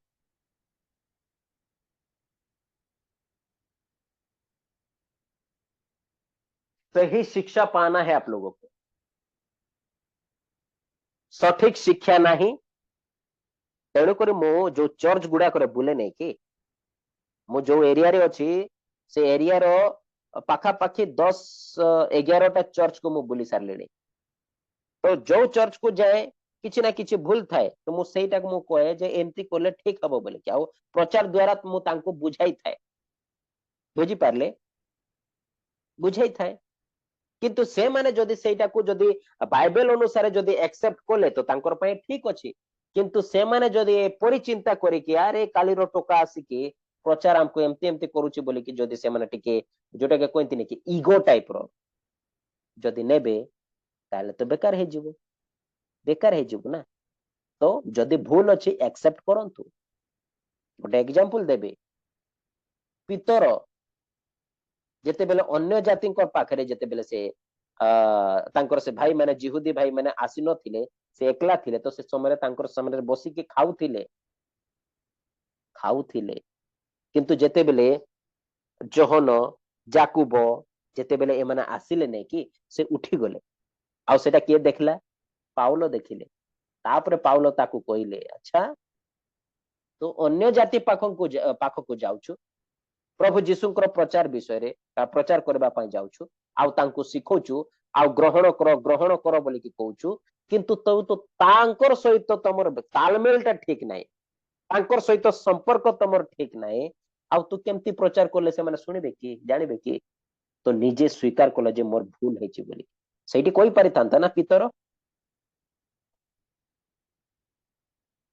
सही शिक्षा पाना है आप लोगों को। सठिक शिक्षा नहीं, तेणुक मु जो चर्च गुड़ाक बुले नहीं कि मु जो एरिया रे अच्छी से एरिया रो पाखापाखि 10-11टा चर्च को मु बुली सारे। तो जो चर्च को जाए किसी ना किसी भूल थाए तो मु सेटा को मु कहे जे एमती करले ठीक हबो बोले कि आउ प्रचार द्वारा मु तांको बुझाई थाए। बुझी पारले, बुझाई थाए। किंतु से माने जदि सेटा को जदि बाइबल अनुसार जदि एक्सेप्ट कोले तो तांकर पय ठीक अछि। किंतु से माने जदि एपरि चिंता करी कि यार काली रो टोका आसी कि प्रचार हमको एमती एमती करूची बोली कि जदि से माने टिके जोटा के कहंतिनी कि ईगो टाइप रो जदि नेबे ताले तो बेकार हे जिवो, बेकार हे जिवो ना। तो जदि भूल अच्छी एक्सेप्ट करंतु। गोटे एग्जांपल देबे, पितर जेते बेले अन्य जाति पाखरे जेते बेले से तांकर से भाई माने जिहुदी भाई माने आसी नथिले, से एकला थिले तो से समय तांकर समय बसी के खाउथिले, खाउथिले। किंतु जेते बेले जोहन जाकुब जेते बेले ए माने आसिले नै कि से उठी गले। आ सेटा के देखला? पाउलो देखिले। तापरे पाउलो ताकू कहिले अच्छा तो अन्य जाति पाखक जाउछु, प्रभु जीशुଙ୍କର प्रचार विषय रे प्रचार करबा पई जाउछु, आउ तांको सिखौछु, आउ ग्रहण कर बोली कि कहूछु। किंतु तो तांकर सहित तमर तालमेलटा ठीक नाही, तांकर सहित संपर्क तमर ठीक नाही। आउ तू केमती प्रचार करले से माने सुनिबे कि जानिबे कि? तो निजे स्वीकार कला जे मोर भूल हेछि बोली। सेठी कोई परिथांता ना पितर,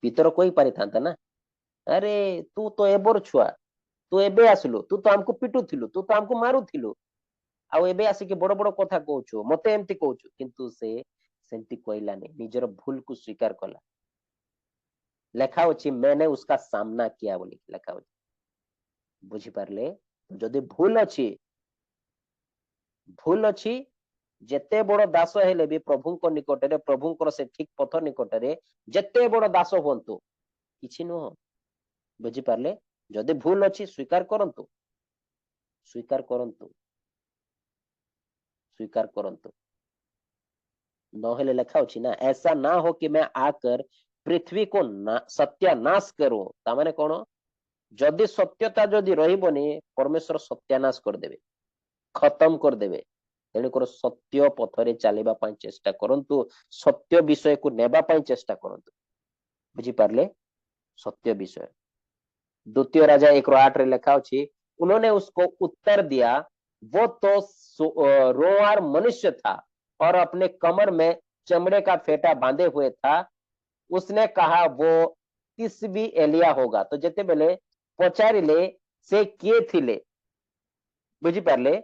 पितर कोई परिथांता ना अरे तू तो एबर छुआ, तू एबे आसलु, तू तो हमको पिटुथिलु, तू तो हमको मारुथिलु, आउ एबे आसिके बड़ बड़ कथा कहूछु, मते एमती कहूछु। किंतु से सेमती कहलानी, निजर भूल को स्वीकार कला। लेखा अछि मैंने उसका सामना किया बोली लेखा अछि। बुझी पारले? जदि भूल अछि, भूल अछि, जेते बड़ दास हेले भी प्रभुଙ୍କ निकटरे प्रभुଙ୍କର से ठीक पथ निकटरे जेते बड़ दास हुअन्तु किछि नुह। बुझी पारले? जदि भूल अछि स्वीकार करंतु, स्वीकार करंतु, स्वीकार करंतु। नहेले लेखा अछि ना, ऐसा ना हो कि मैं आकर पृथ्वी को सत्यानाश करूं। ता माने कोन? जदि सत्यता जदि रहिबनी परमेश्वर सत्यानाश कर देबे, खत्म कर देबे। तेणुकर सत्य पथरे चलिबा पई चेष्टा करंतु, सत्य विषय को नेबा पई चेष्टा करंतु। बुझी पारले? सत्य विषय द्वितीय राजा 1:8 रे लिखा अछि, उन्होंने उसको उत्तर दिया, वो तो रोंआर मनुष्य था और अपने कमर में चमड़े का फेटा बांधे हुए था। उसने कहा वो तिस्बी एलिया होगा। तो जेते बेले पचारिले से किए थिले, बुझी पारले?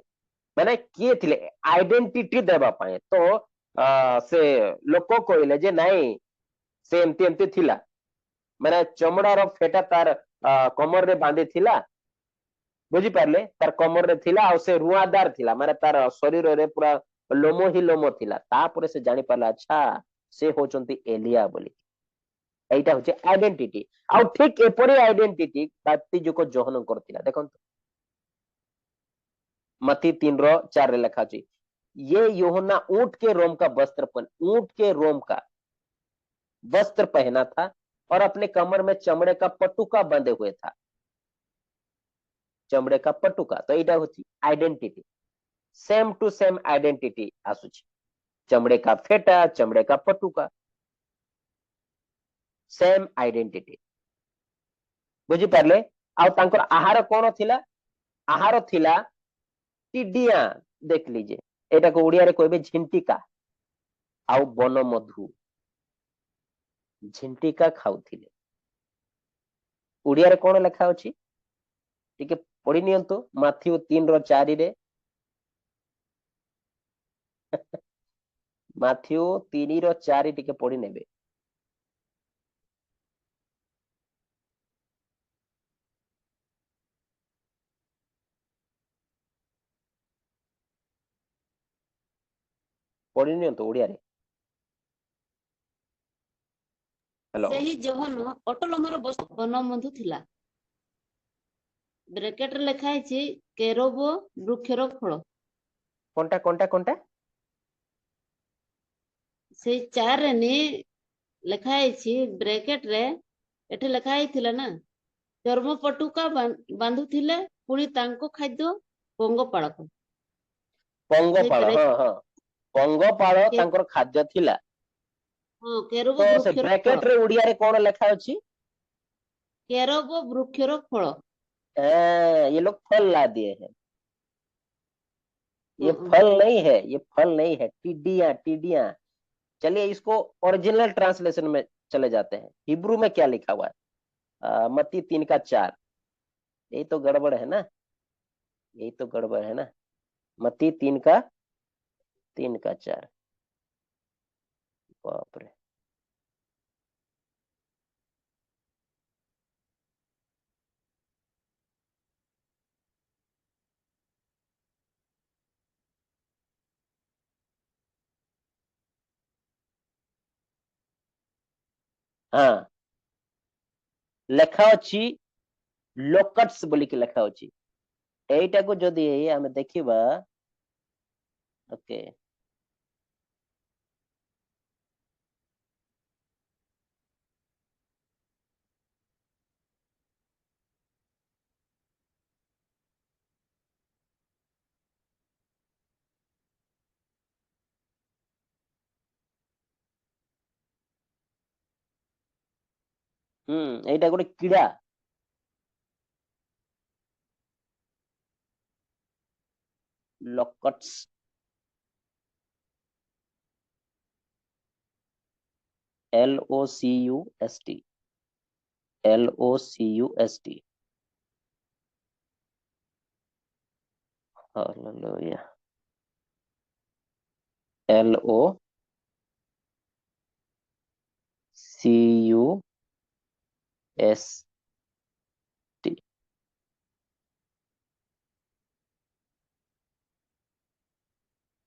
माने किए थिले आइडेंटिटी देबा पाए। तो से लोक कहले जे नहीं से एमती एमती थिला, माने चमड़ार फेटा तार कमर रे बांधी थिला। बुझी पारले? तार कमर रे थिला आ से रुआदार थिला, माने तार शरीर रे पूरा लोमो ही लोमो थिला। तापरे से जानि पारला अच्छा से होचंती एलिया बोली। एटा होचे आइडेंटिटी। आ ठीक एपरी आइडेंटिटी बाप्तिजुक जोहन करथिला। देखंतु मत्ती 3:4 रे लिखा अछि, ये यूहन्ना ऊंट के रोम का ऊंट के रोम का वस्त्र पहना था और अपने कमर में चमड़े का पटुका बंधे हुए था। चमड़े का पटुका तो एटा होची identity, same to same identity आसुची। चमड़े का फेटा, चमड़े का पटुका, सेम आइडेंटिटी। बुझी पारले? आ तांकर आहार कोन थिला? आहार थिला टिडिया। देख लीजिए, एटा को उड़िया रे कहबे झिंटिका आउ बन मधु। झिंटिका खाउथिले। उड़िया रे कोन लेखा अछि? टिके पढ़ी नियंतु माथ्यू 3:4 रे। माथ्यू 3:4 टिके पढ़ी नेबे। पढ़ी नहीं तो ओडिया रे हेलो ସେହି ଯୌବନ ଅଟଲମର ବନବନ୍ଧୁ ଥିଲା। ବ୍ରେକେଟରେ ଲେଖା ହେଇଛି କେରୋବ ବୃକ୍ଷର ଫଳ। कोनटा कोनटा कोनटा ସେଇ 4ରେ ଲେଖା ହେଇଛି ବ୍ରେକେଟରେ, ଏଠି ଲେଖା ହେଇଥିଲା ନା, ଚର୍ମ ପଟୁକା ବାନ୍ଧୁଥିଲେ, ପୁଣି ତାଙ୍କ ଖାଦ୍ୟ ପଙ୍ଗପାଳକ। पंगपाଳ ସେଇ ହଁ ହଁ पंगपाଳ କେ- ତାଙ୍କର ଖାଦ୍ୟ ଥିଲା। ହଁ, କେରୋବ तो से ବୃକ୍ଷର ଫଳ। ब्रैकेट रे ओडिया रे कोन लेखा अछि କେରୋବ ବୃକ୍ଷର ଫଳ। ये लोग फल ला दिए हैं। ये ହଁ, फल नहीं है, ये फल नहीं है, टिड्डियां टिड्डियां। चलिए इसको ओरिजिनल ट्रांसलेशन में चले जाते हैं। हिब्रू में क्या लिखा हुआ है? मत्ती 3:4। यही तो गड़बड़ है ना, यही तो गड़बड़ है ना। मत्ती 3:4। बाप रे, हाँ लेखा अछि लोकट्स बोली कि लेखा अछि। एटा को जदि आमे देखिबा, ओके एटा गोटे कीड़ा। Locusts LOCUST LOCUST। Hallelujah. LOCUST।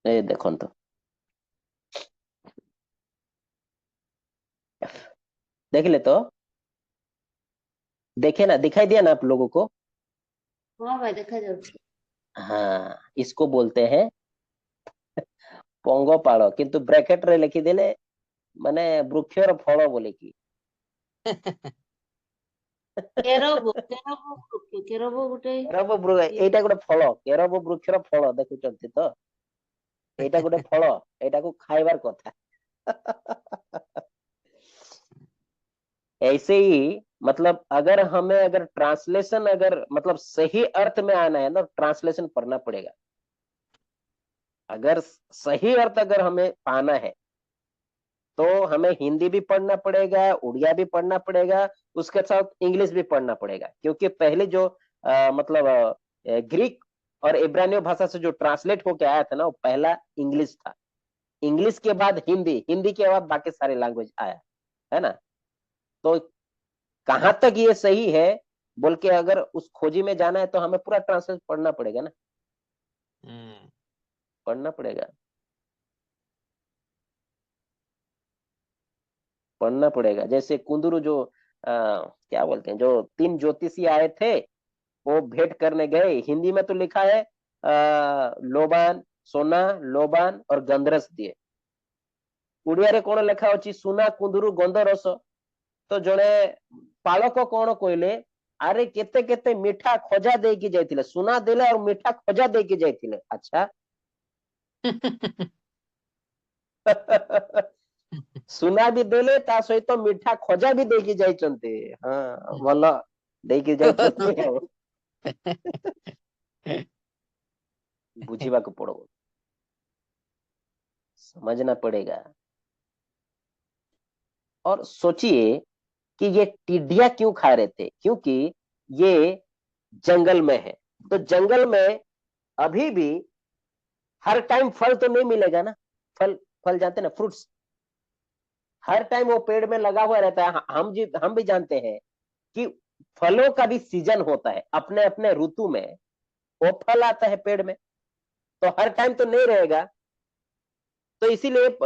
ए देखो देख ले तो, देखे ना, दिखाई दिया ना आप लोगों को? ହଁ ଭାଇ ଦେଖାଯାଉଛି। हाँ, इसको बोलते हैं पंगपाଳ, किंतु ब्रैकेट रे लिखिदेले माने वृक्षर फल बोले कि କେରୋବ ବୃକ୍ଷ, କେରୋବ ଗୋଟେ एटा गोटे फल, केरब वृक्षर फल देखुचंती तो, एटा गोटे फल, एटा को खाइबार कथा। ऐसे ही मतलब अगर हमें अगर ट्रांसलेशन अगर मतलब सही अर्थ में आना है ना, ट्रांसलेशन पढ़ना पड़ेगा। अगर सही अर्थ अगर हमें पाना है तो हमें हिंदी भी पढ़ना पड़ेगा, उड़िया भी पढ़ना पड़ेगा, उसके साथ इंग्लिश भी पढ़ना पड़ेगा। क्योंकि पहले जो मतलब ग्रीक और इब्रानियों भाषा से जो ट्रांसलेट होके आया था ना, वो पहला इंग्लिश था। इंग्लिश के बाद हिंदी, हिंदी के बाद बाकी सारे लैंग्वेज आया है ना। तो कहां तक ये सही है बोल के अगर उस खोजी में जाना है तो हमें पूरा ट्रांसलेट पढ़ना पड़ेगा ना, पढ़ना पड़ेगा, पढ़ना पड़ेगा। जैसे कुंदरू जो क्या बोलते हैं, जो 3 ज्योतिषी आए थे, वो भेंट करने गए, हिंदी में तो लिखा है लोबान, सोना, लोबान और गंधरस दिए। उड़िया रे कौन लेखा अछि? सुना, कुंदरू, गंधरस। तो जड़े पालक कौन कहले, अरे केते केते मीठा खजा देकी जाइथिले, सुना देले और मीठा खजा देकी जाइथिले। अच्छा सुना भी देले ता सहित मीठा खजा भी देकी जाइचंते। हाँ भला देकी जाइचंते ଆଉ बुझिबा को पड़ो, समझना पड़ेगा। और सोचिए कि ये टिड्डियां क्यों खा रहे थे? क्योंकि ये जंगल में है, तो जंगल में अभी भी हर टाइम फल तो नहीं मिलेगा ना। फल फल जानते ना, फ्रूट्स हर टाइम वो पेड़ में लगा हुआ रहता है। हम भी जानते हैं कि फलों का भी सीजन होता है, अपने अपने ऋतु में वो फल आता है पेड़ में, तो हर टाइम तो नहीं रहेगा। तो इसीलिए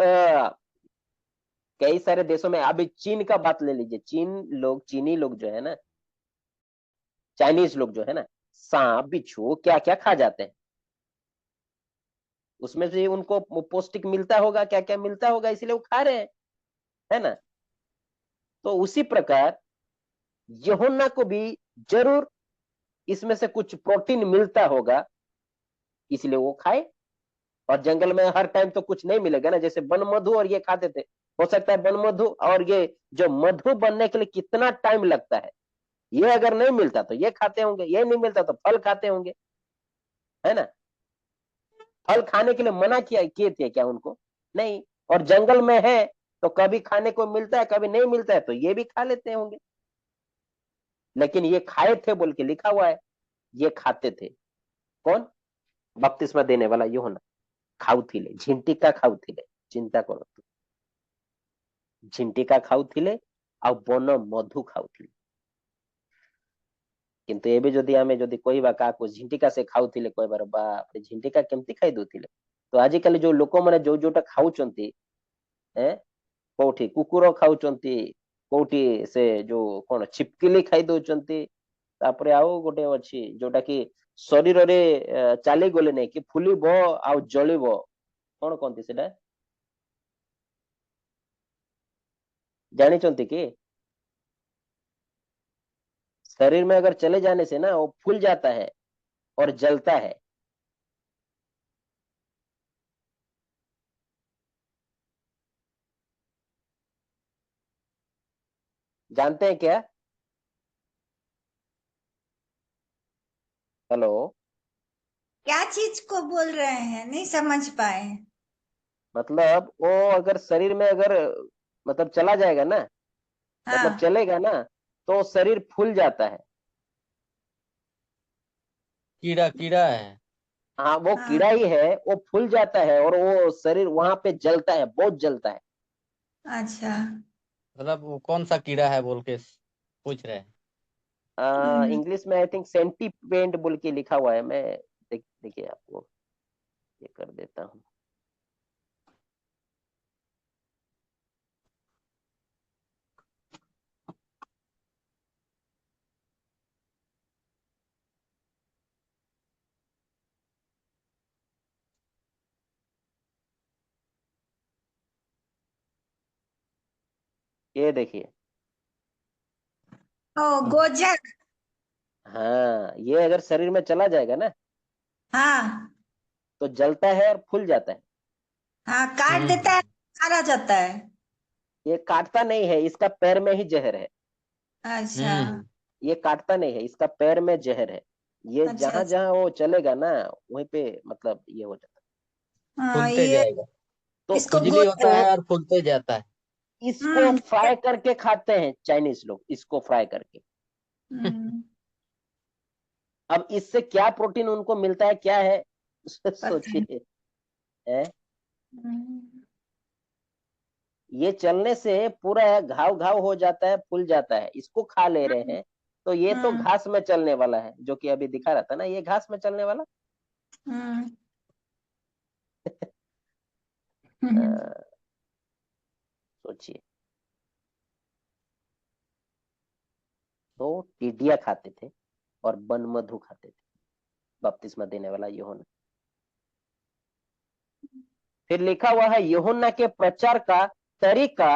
कई सारे देशों में, अभी चीन का बात ले लीजिए, चीनी लोग जो है ना, चाइनीज लोग जो है ना, सांप बिच्छू क्या क्या खा जाते हैं, उसमें से उनको पौष्टिक मिलता होगा, क्या क्या मिलता होगा, इसीलिए वो खा रहे हैं, है ना। तो उसी प्रकार यूहन्ना को भी जरूर इसमें से कुछ प्रोटीन मिलता होगा, इसलिए वो खाए। और जंगल में हर टाइम तो कुछ नहीं मिलेगा ना, जैसे वन मधु और ये खाते थे, हो सकता है वन मधु और ये जो मधु बनने के लिए कितना टाइम लगता है, ये अगर नहीं मिलता तो ये खाते होंगे, ये नहीं मिलता तो फल खाते होंगे, है ना। फल खाने के लिए मना किए थे क्या उनको? नहीं। और जंगल में है तो कभी खाने को मिलता है, कभी नहीं मिलता है, तो ये भी खा लेते होंगे। लेकिन ये खाए थे बोल के लिखा हुआ है, ये खाते थे। कौन? बपतिस्मा देने वाला यूहन्ना। खाउथिले, झिंटिका खाउथिले, चिंता करो, झिंटिका खाउथिले ଆଉ ବନ ମଧୁ ଖାଉଥିଲେ। କିନ୍ତୁ ଏବେ ଯଦି ଆମେ ଯଦି କହିବା କାହାକୁ ଝିଣ୍ଟିକା ସେ ଖାଉଥିଲେ, କହିବାର ବାପରେ ଝିଣ୍ଟିକା କେମିତି ଖାଇ ଦଉଥିଲେ। ତ ଆଜିକାଲି ଯୋଉ ଲୋକମାନେ ଯୋଉଟା ଖାଉଛନ୍ତି, କୋଉଠି କୁକୁର ଖାଉଛନ୍ତି, କୋଉଠି ସେ ଯୋଉ କଣ छिपकिली ଖାଇ ଦଉଛନ୍ତି, ତାପରେ ଆଉ ଗୋଟେ ଅଛି ଯୋଉଟା କି ଶରୀରରେ ଚାଲିଗଲେ ନାଇଁ କି ଫୁଲିବ ଆଉ ଜଳିବ, କଣ କହନ୍ତି ସେଟା, ଜାଣିଛନ୍ତି କି? शरीर में अगर चले जाने से ना वो फूल जाता है और जलता है। जानते हैं क्या? हेलो। क्या चीज को बोल रहे हैं, नहीं समझ पाए। मतलब वो अगर शरीर में अगर मतलब चला जाएगा ना, मतलब हाँ चलेगा ना, तो शरीर फूल जाता है। कीड़ा कीड़ा है। हाँ, वो हाँ। कीड़ा ही है, वो फूल जाता है और वो शरीर वहां पे जलता है, बहुत जलता है। अच्छा। मतलब वो कौन सा कीड़ा है बोल के पूछ रहे हैं। इंग्लिश में आई थिंक सेंटीपेड बोल के लिखा हुआ है, मैं देखिए आपको ये कर देता हूँ। ये देखिए, ओ गोजर। हाँ, ये अगर शरीर में चला जाएगा ना हाँ तो जलता है और फूल जाता है। हाँ, काट देता है, मारा जाता है। ये काटता नहीं है, इसका पैर में ही जहर है। अच्छा ये काटता नहीं है, इसका पैर में जहर है। ये अच्छा जहां अच्छा। जहां वो चलेगा ना, वहीं पे मतलब ये हो जाता हाँ फूलते ये, जाएगा। है। तो इसको खुजली होता इसको है और फूलते जाता है। इसको ये- फ्राई करके खाते हैं चाइनीज लोग, इसको फ्राई करके। हम्म, अब इससे क्या प्रोटीन उनको मिलता है, क्या है, पता नहीं। सोचिए। है? हम्म, ये चलने से पूरा घाव घाव हो जाता है, फूल जाता है, इसको खा ले रहे हैं। तो ये तो हम्म, घास में चलने वाला है, जो कि अभी दिखा रहा था ना, ये घास में चलने वाला। हम्म, अ, हम्म, सोचिए। तो टिड्डिया खाते थे और बनमधु खाते थे बपतिस्मा देने वाला यूहन्ना। फिर लिखा हुआ है यूहन्ना के प्रचार का तरीका,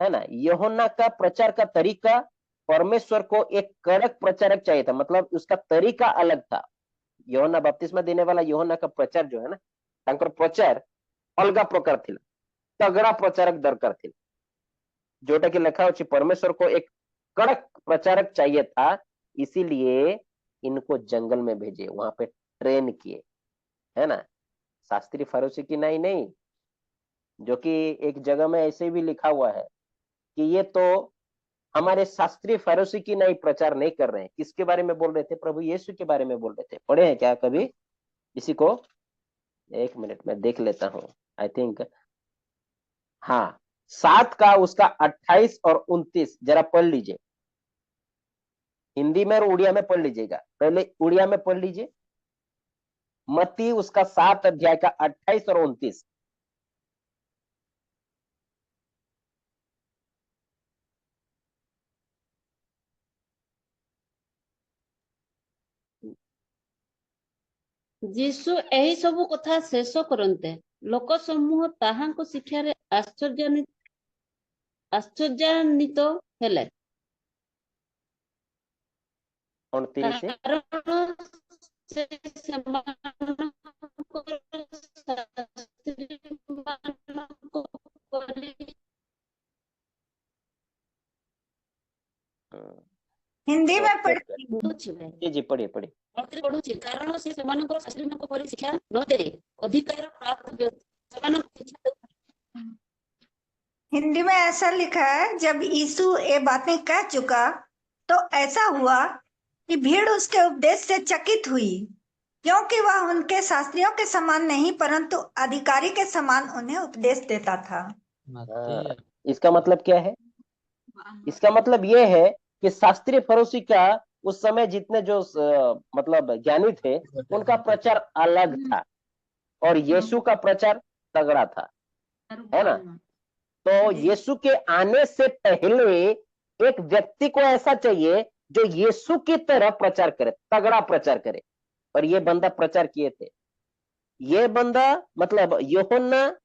है ना, यूहन्ना का प्रचार का तरीका, परमेश्वर को एक कड़क प्रचारक चाहिए था, मतलब उसका तरीका अलग था। यूहन्ना बपतिस्मा देने वाला यूहन्ना का प्रचार जो है ना, ତାଙ୍କର प्रचार अलग प्रकार थिला, तगड़ा प्रचारक दरकार थिला, जोटा कि लिखा होची परमेश्वर को एक कड़क प्रचारक चाहिए था। इसीलिए इनको जंगल में भेजे, वहां पे ट्रेन किए, है ना। शास्त्री फरीसी की नहीं नहीं, जो कि एक जगह में ऐसे भी लिखा हुआ है कि ये तो हमारे शास्त्रीय फरीसी की नहीं प्रचार नहीं कर रहे हैं। किसके बारे में बोल रहे थे? प्रभु यीशु के बारे में बोल रहे थे। पढ़े हैं क्या कभी इसी को? एक मिनट में देख लेता हूँ, आई थिंक। हाँ, 7 का उसका 28 और 29 जरा पढ़ लीजिए, हिंदी में और उड़िया में पढ़ लीजिएगा। पहले उड़िया में पढ़ लीजिए। मत्ती उसका 7 अध्याय का 28 और 29। ଯୀଶୁ ଏହି ସବୁ କଥା ଶେଷ କରନ୍ତେ ଲୋକ ସମୂହ ତାହାଙ୍କ ଶିକ୍ଷାରେ ଆଶ୍ଚର୍ଯ୍ୟାନ୍ୱିତ ହେଲେ, 29 କାରଣ ସେ ସେମାନଙ୍କର ଶାସ୍ତ୍ରୀମାନଙ୍କ ପରି हिंदी में चुप पढ़ती कर। हूँ। ଥିଲେ। जी पढ़िए पढ़िए। ପଢୁଛି କାରଣ ସେ ସେମାନଙ୍କର ଶାସ୍ତ୍ରୀମାନଙ୍କ ପରି ଶିକ୍ଷା ନ ଦେଇ ଅଧିକାର ପ୍ରାପ୍ତ ସେମାନଙ୍କୁ ଶିକ୍ଷା ଦେଉଥିଲେ। हिंदी में ऐसा लिखा है, जब यीशु ये बातें कह चुका तो ऐसा हुआ कि भीड़ उसके उपदेश से चकित हुई, क्योंकि वह उनके शास्त्रियों के समान नहीं परंतु अधिकारी के समान उन्हें उपदेश देता था। मत्ती इसका मतलब क्या है? इसका मतलब ये है कि शास्त्रीय फरीसी का उस समय जितने जो मतलब ज्ञानी थे उनका प्रचार अलग था और यीशु का प्रचार तगड़ा था, है ना? तो यीशु के आने से पहले एक व्यक्ति को ऐसा चाहिए जो यीशु की तरह प्रचार करे, तगड़ा प्रचार करे, और ये बंदा प्रचार किए थे। ये बंदा मतलब यूहन्ना,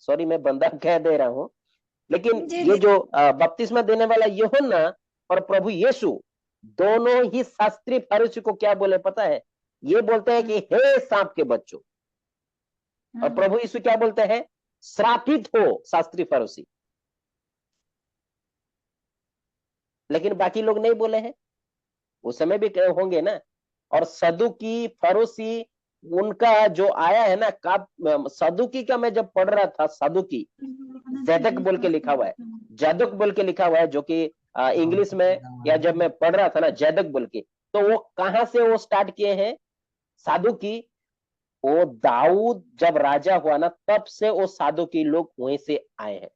सॉरी मैं बंदा कह दे रहा हूं, लेकिन जी, ये जी। जो बपतिस्मा देने वाला यूहन्ना और प्रभु यीशु दोनों ही शास्त्री फरीसी को क्या बोले पता है? ये बोलते हैं कि हे सांप के बच्चों, और प्रभु यीशु क्या बोलते हैं? श्रापित हो शास्त्री फरीसी। लेकिन बाकी लोग नहीं बोले हैं, उस समय भी होंगे ना। और सदुकी फरीसी उनका जो आया है ना, सदुकी का मैं जब पढ़ रहा था, सदुकी जदक बोल के लिखा हुआ है, जदक बोल के लिखा हुआ है, जो कि इंग्लिश में, या जब मैं पढ़ रहा था ना जदक बोल के, तो वो कहां से वो स्टार्ट किए हैं साधुकी? वो दाऊद जब राजा हुआ ना तब से वो साधुकी लोग वहीं से आए हैं,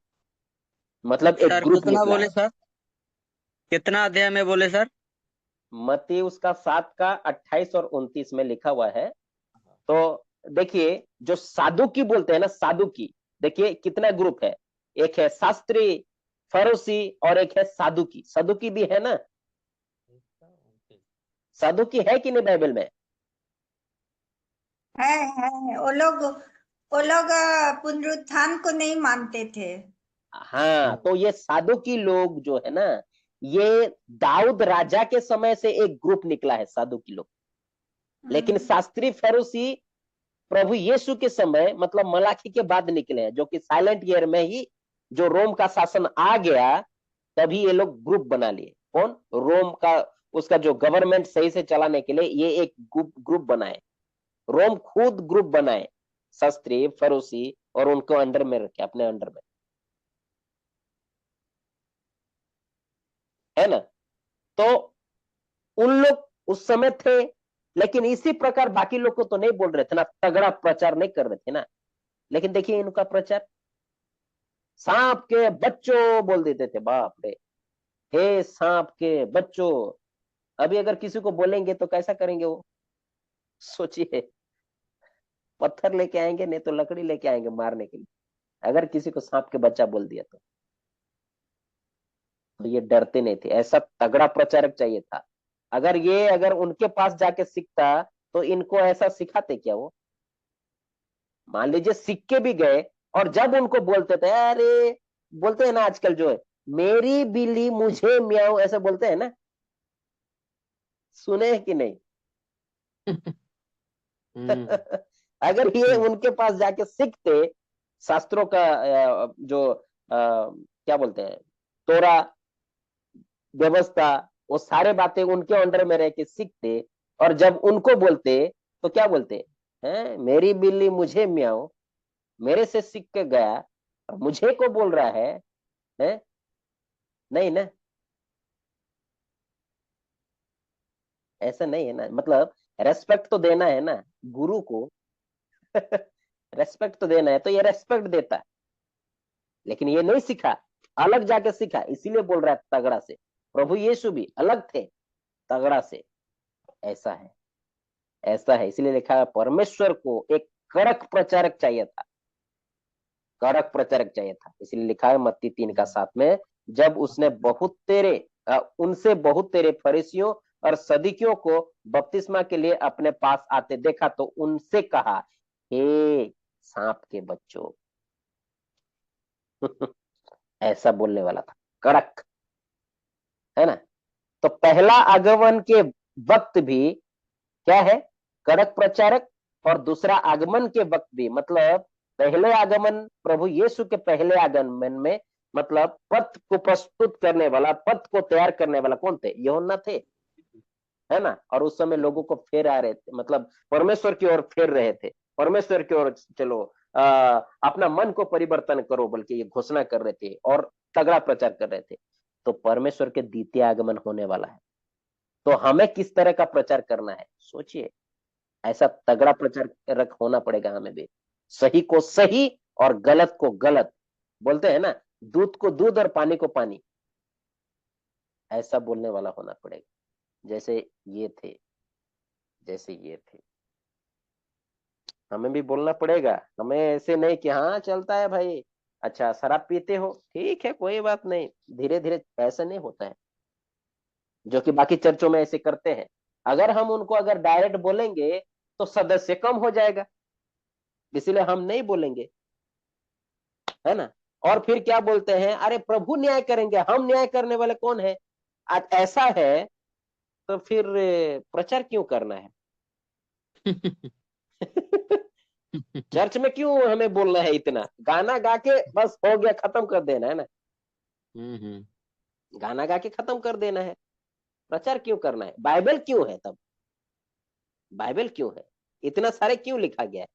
मतलब एक सर ग्रुप कितना निकला बोले है। सर? कितना अध्याय में बोले सर? मत्ती उसका 7 का 28 और 29 में लिखा हुआ है। तो देखिए जो साधुकी बोलते हैं ना, साधुकी, देखिए कितना ग्रुप है, एक है शास्त्री फरीसी और एक है साधुकी। साधुकी भी है ना, साधुकी है कि नहीं बाइबल में? है वो लोग पुनरुत्थान को नहीं मानते थे। हाँ, तो ये साधुकी लोग जो है ना, ये दाऊद राजा के समय से एक ग्रुप निकला है साधुकी लोग। लेकिन शास्त्री फरीसी प्रभु यीशु के समय मतलब मलाकी के बाद निकले हैं, जो कि साइलेंट ईयर में ही जो रोम का शासन आ गया तभी ये लोग ग्रुप बना लिए। कौन? रोम का, उसका जो गवर्नमेंट सही से चलाने के लिए ये एक ग्रुप बनाए, रोम खुद ग्रुप बनाए, शास्त्री फरीसी, और उनको अंडर में रखे, अपने अंडर में, है ना? तो उन लोग उस समय थे, लेकिन इसी प्रकार बाकी लोग को तो नहीं बोल रहे थे ना, तगड़ा प्रचार नहीं कर रहे थे ना। लेकिन देखिए इनका प्रचार, सांप के बच्चों बोल देते थे, बाप रे, हे सांप के बच्चों। अभी अगर किसी को बोलेंगे तो कैसा करेंगे वो? सोचिए, पत्थर लेके आएंगे, नहीं तो लकड़ी लेके आएंगे मारने के लिए, अगर किसी को सांप के बच्चा बोल दिया तो ये डरते नहीं थे। ऐसा तगड़ा प्रचारक चाहिए था। अगर उनके पास जाके सीखता तो इनको ऐसा सिखाते क्या वो? मान लीजिए सीख के भी गए, और जब उनको बोलते थे, अरे बोलते हैं ना आजकल जो है, मेरी बिल्ली मुझे म्याऊं, ऐसा बोलते हैं ना, सुने हैं कि नहीं? अगर ये उनके पास जाके सीखते शास्त्रों का जो क्या बोलते हैं, तोरा व्यवस्था, वो सारे बातें उनके अंडर में रह के सीखते, और जब उनको बोलते तो क्या बोलते हैं? मेरी बिल्ली मुझे म्याऊं, मेरे से सीख के गया और मुझे को बोल रहा है? नहीं ना, ऐसा नहीं है ना। मतलब रेस्पेक्ट तो देना है ना गुरु को। रेस्पेक्ट तो देना है, तो ये रेस्पेक्ट देता है, लेकिन ये नहीं सीखा, अलग जाके सीखा, इसीलिए बोल रहा है तगड़ा से। प्रभु यीशु भी अलग थे, तगड़ा से। ऐसा है, ऐसा है, इसलिए लिखा है परमेश्वर को एक कड़क प्रचारक चाहिए था, कड़क प्रचारक चाहिए था। इसलिए लिखा है मत्ती 3 का 7 में, जब उसने उनसे बहुत तेरे फरीसियों और सदुकियों को बपतिस्मा के लिए अपने पास आते देखा तो उनसे कहा, हे सांप के बच्चों। ऐसा बोलने वाला था, कड़क, है ना। तो पहला आगमन के वक्त भी क्या है, कड़क प्रचारक, और दूसरा आगमन के वक्त भी, मतलब पहले आगमन, प्रभु यीशु के पहले आगमन में, मतलब पथ को प्रस्तुत करने वाला, पथ को तैयार करने वाला कौन थे, यूहन्ना थे, है ना। और उस समय लोगों को फेर आ रहे थे, मतलब परमेश्वर की ओर फेर रहे थे, परमेश्वर की ओर चलो, अपना मन को परिवर्तन करो, बल्कि ये घोषणा कर रहे थे और तगड़ा प्रचार कर रहे थे। तो परमेश्वर के द्वितीय आगमन होने वाला है, तो हमें किस तरह का प्रचार करना है, सोचिए। ऐसा तगड़ा प्रचारक होना पड़ेगा हमें भी, सही को सही और गलत को गलत, बोलते हैं ना, दूध को दूध और पानी को पानी, ऐसा बोलने वाला होना पड़ेगा। जैसे ये थे, जैसे ये थे, हमें भी बोलना पड़ेगा। हमें ऐसे नहीं कि हाँ चलता है भाई, अच्छा शराब पीते हो, ठीक है कोई बात नहीं, धीरे धीरे, ऐसा नहीं होता है जो कि बाकी चर्चों में ऐसे करते हैं। अगर हम उनको अगर डायरेक्ट बोलेंगे तो सदस्य कम हो जाएगा, इसीलिए हम नहीं बोलेंगे, है ना। और फिर क्या बोलते हैं, अरे प्रभु न्याय करेंगे, हम न्याय करने वाले कौन है। आज ऐसा है तो फिर प्रचार क्यों करना है। चर्च में क्यों हमें बोलना है इतना, गाना गा के बस हो गया, खत्म कर देना है ना, गाना गा के खत्म कर देना है, प्रचार क्यों करना है। बाइबल क्यों है तब, बाइबल क्यों है, इतना सारे क्यों लिखा गया है।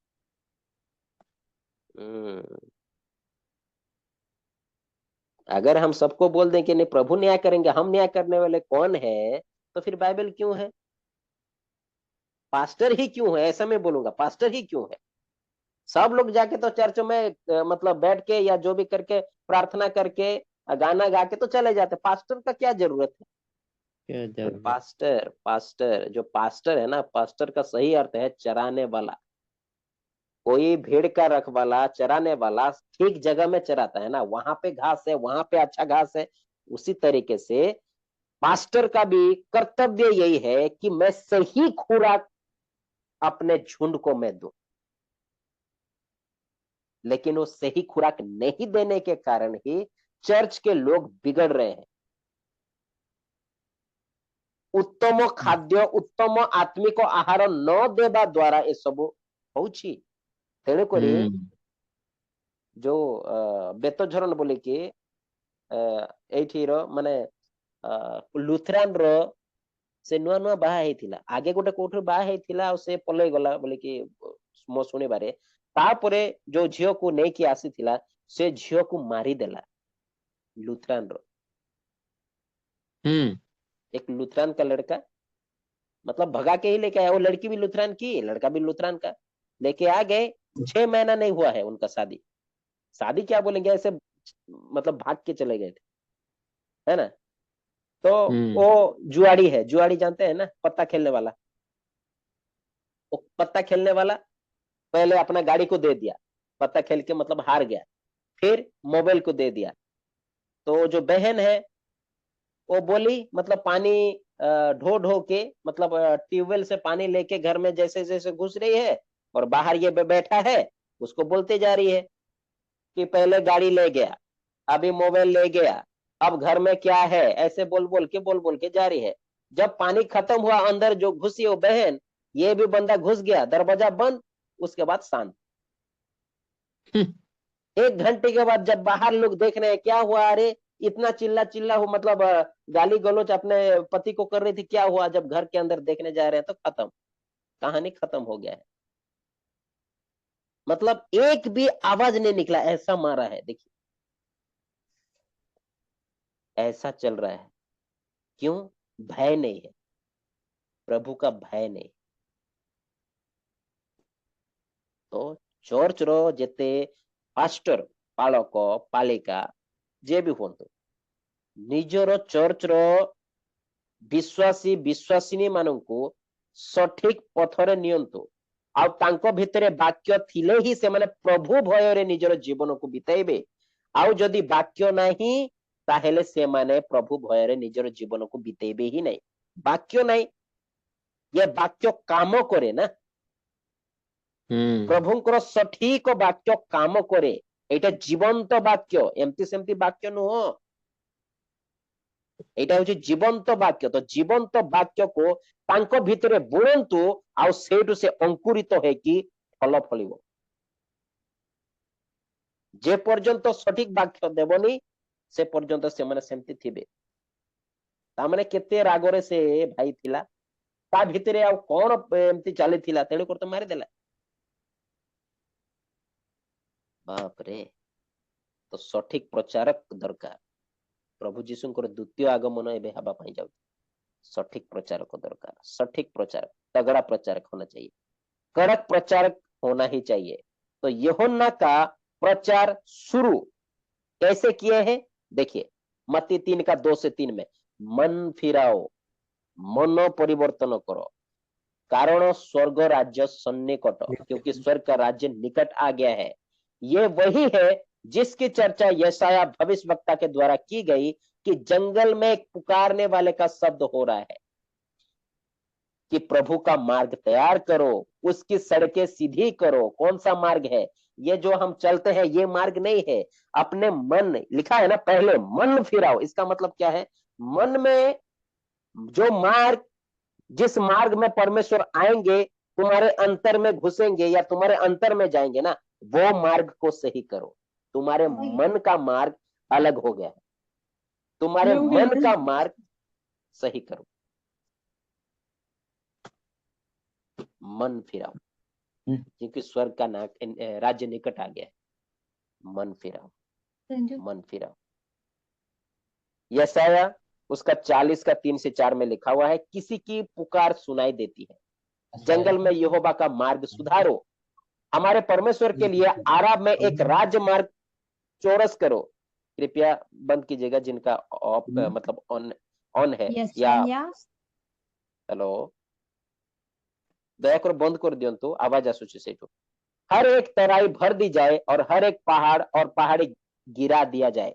अगर हम सबको बोल दें कि नहीं प्रभु न्याय करेंगे, हम न्याय करने वाले कौन है, तो फिर बाइबल क्यों है, पास्टर ही क्यों है, ऐसा मैं बोलूंगा, पास्टर ही क्यों है। सब लोग जाके तो चर्च में मतलब बैठ के या जो भी करके प्रार्थना करके गाना गा के तो चले जाते, पास्टर का क्या जरूरत है। क्या जरूरत। पास्टर, पास्टर जो पास्टर है ना, पास्टर का सही अर्थ है चराने वाला, कोई भेड़ का रखवाला, चराने वाला ठीक जगह में चराता है ना, वहां पे घास है, वहां पे अच्छा घास है। उसी तरीके से पास्टर का भी कर्तव्य यही है कि मैं सही खुराक अपने झुंड को मैं दूं, लेकिन वो सही खुराक नहीं देने के कारण ही चर्च के लोग बिगड़ रहे हैं। उत्तम खाद्य, उत्तम आत्मिक आहार न देवा द्वारा ये सब होउछि। तेणुकरी जो बेतझरण बोले कि एठीर माने लुथरान रो से नुआ नुआ बाहा हेतिला, आगे गोटे कोठु बाहा हेतिला और से पलई गला बोले कि मो सुने बारे, तापरे जो झियो को नहीं कि आसीथिला से झियो को मारी देला लुथरान रो। एक लुथरान का लड़का मतलब भगा के ही लेके आया, वो लड़की भी लुथरान की, लड़का भी लुथरान का, लेके आ गए। 6 महीना नहीं हुआ है उनका शादी, शादी क्या बोलेंगे, ऐसे मतलब भाग के चले गए थे, है ना। तो वो जुआड़ी है, जुआड़ी जानते हैं ना, पत्ता खेलने वाला। वो पत्ता खेलने वाला पहले अपना गाड़ी को दे दिया, पत्ता खेल के मतलब हार गया, फिर मोबाइल को दे दिया। तो जो बहन है वो बोली, मतलब पानी ढो ढो के, मतलब ट्यूबवेल से पानी लेके घर में जैसे जैसे घुस रही है और बाहर ये बैठा है, उसको बोलते जा रही है कि पहले गाड़ी ले गया, अभी मोबाइल ले गया, अब घर में क्या है, ऐसे बोल बोल के जा रही है। जब पानी खत्म हुआ, अंदर जो घुसी वो बहन, ये भी बंदा घुस गया, दरवाजा बंद, उसके बाद शांत। 1 घंटे के बाद जब बाहर लोग देख रहे हैं क्या हुआ, अरे इतना चिल्ला चिल्ला हो, मतलब गाली गलौज अपने पति को कर रही थी, क्या हुआ, जब घर के अंदर देखने जा रहे हैं तो खत्म, कहानी खत्म हो गया है। मतलब एक भी आवाज नहीं निकला, ऐसा मारा है। देखिए ऐसा चल रहा है, क्यों, भय नहीं है, प्रभु का भय नहीं। तो चर्च रो जेते पास्टर, पालक, पालिका जे भी हुंतु, निजर चर्च रो विश्वासी विश्वासिनी मानंकु सठिक पथरे नियंतु, आ तांको भितरे वाक्य थिले ही से माने प्रभु भय रे निजर जीवन को बिताइबे। आउ जदि वाक्य नहीं ताहेले से माने प्रभु भय रे निजर जीवन को बिताइबे ही नहीं। वाक्य नहीं, ये वाक्य काम करे ना, प्रभुंकर सठिक वाक्य काम करे, एटा जीवंत वाक्य, एमती सेमती वाक्य नुह, एटा होची जीवंत वाक्य। तो जीवंत वाक्य को तांको भितरे बुणंतु आउ सेठु से अंकुरित है कि फल फलिबो। जे पर्यंत सठिक वाक्य देबनी से पर्यंत से माने सेमती थिबे। ता माने केते रागरे से भाई थिला, ता भितरे आउ कोन एमती चली थिला, तेणु कर तो मारी देला। बाप रे, तो सठिक प्रचारक दरकार। प्रभु जीशुंकर द्वितीय आगमन एबे हबा पाई जाउ, सठिक प्रचारक दरकार, सठिक प्रचारक, तगड़ा प्रचारक होना चाहिए, कड़क प्रचारक होना ही चाहिए। तो यूहन्ना का प्रचार शुरू कैसे किए हैं देखिए, मत्ती 3 का 2 से 3 में, मन फिराओ, मन परिवर्तन करो, कारण स्वर्ग राज्य सन्निकट, क्योंकि स्वर्ग का राज्य निकट आ गया है। ये वही है जिसकी चर्चा यशाया भविष्यवक्ता के द्वारा की गई कि जंगल में एक पुकारने वाले का शब्द हो रहा है कि प्रभु का मार्ग तैयार करो, उसकी सड़कें सीधी करो। कौन सा मार्ग है? ये जो हम चलते हैं ये मार्ग नहीं है। अपने मन, लिखा है ना पहले मन फिराओ, इसका मतलब क्या है? मन में जो मार्ग, जिस मार्ग में परमेश्वर आएंगे, तुम्हारे अंतर में घुसेंगे या तुम्हारे अंतर में जाएंगे ना, वो मार्ग को सही करो। तुम्हारे मन का मार्ग अलग हो गया है, तुम्हारे मन का मार्ग सही करो। मन फिराओ, क्योंकि स्वर्ग का राज्य निकट आ गया है। मन फिराओ, मन फिराओ। यशाया उसका 40 का 3 से 4 में लिखा हुआ है, किसी की पुकार सुनाई देती है, जंगल में यहोवा का मार्ग सुधारो, हमारे परमेश्वर के लिए आराब में एक राजमार्ग चौरस करो। कृपया बंद कीजिएगा जिनका ऑफ मतलब ऑन है या हेलो, दयाकर बंद कर दियो तो आवाज आसुची सेठू। हर एक तराई भर दी जाए और हर एक पहाड़ और पहाड़ी गिरा दिया जाए,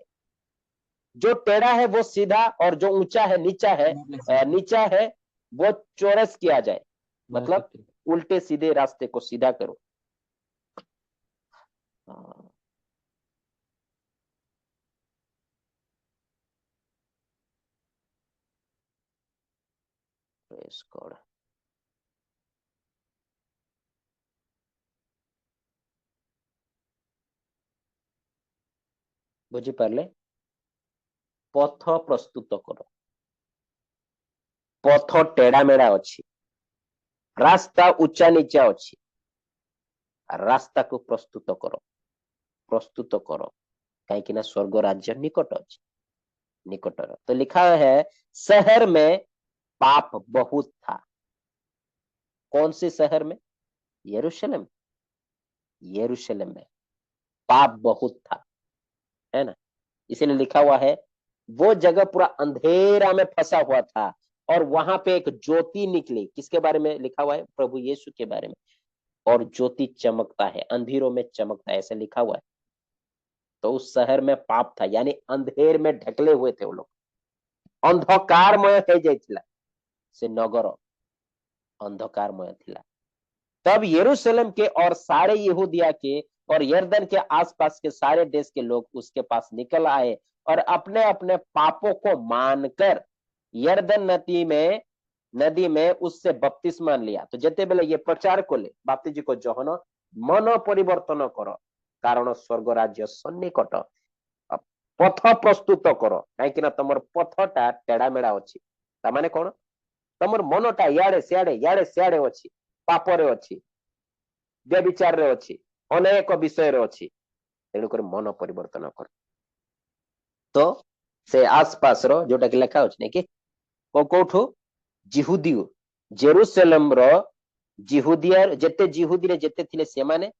जो टेढ़ा है वो सीधा और जो ऊंचा है नीचा है वो चौरस किया जाए। मतलब उल्टे सीधे रास्ते को सीधा करो। Praise God. बुझी पारले? पथ प्रस्तुत करो, पथ टेढ़ा मेढ़ा अच्छी, रास्ता उच्चा नीचा अच्छी, रास्ता को प्रस्तुत करो कहीं ना स्वर्ग राज्य निकट अच्छी, निकटर। तो लिखा है शहर में पाप बहुत था। कौन से शहर में? यरूशलेम, यरूशलेम में पाप बहुत था, है ना। इसलिए लिखा हुआ है वो जगह पूरा अंधेरा में फंसा हुआ था और वहां पे एक ज्योति निकली। किसके बारे में लिखा हुआ है? प्रभु यीशु के बारे में। और ज्योति चमकता है, अंधेरों में चमकता है, ऐसे लिखा हुआ है। तो उस शहर में पाप था, यानी अंधेर में ढकले हुए थे वो लोग, अंधकारमय हो जाइथिला से नगर अंधकारमय थिला। तब यरूशलेम के और सारे यहूदिया के और यरदन के आसपास के सारे देश के लोग उसके पास निकल आए और अपने अपने पापों को मानकर यरदन नदी में उससे बपतिस्मा लिया। तो जते बेले ये प्रचार कोले बापतिजी को जहन मन परिवर्तन करो, कारण स्वर्ग राज्य सन्निकट, पथ प्रस्तुत करो, कहीं तुम पथटा टेढ़ा मेढ़ा अच्छी। तामाने कौन? तुम मनटा याड़े सियाड़े अच्छी, पापरे अच्छी, व्यभिचार रे अच्छी, अनेक विषय रे अच्छी। तेणुक मन परिवर्तन कर। तो से आसपास रो जोटा कि लेखा अच्छे कि कौठू जिहुदी जेरूसलेम रो जिहुदिया जेते जिहुदी रे जेते थिले से माने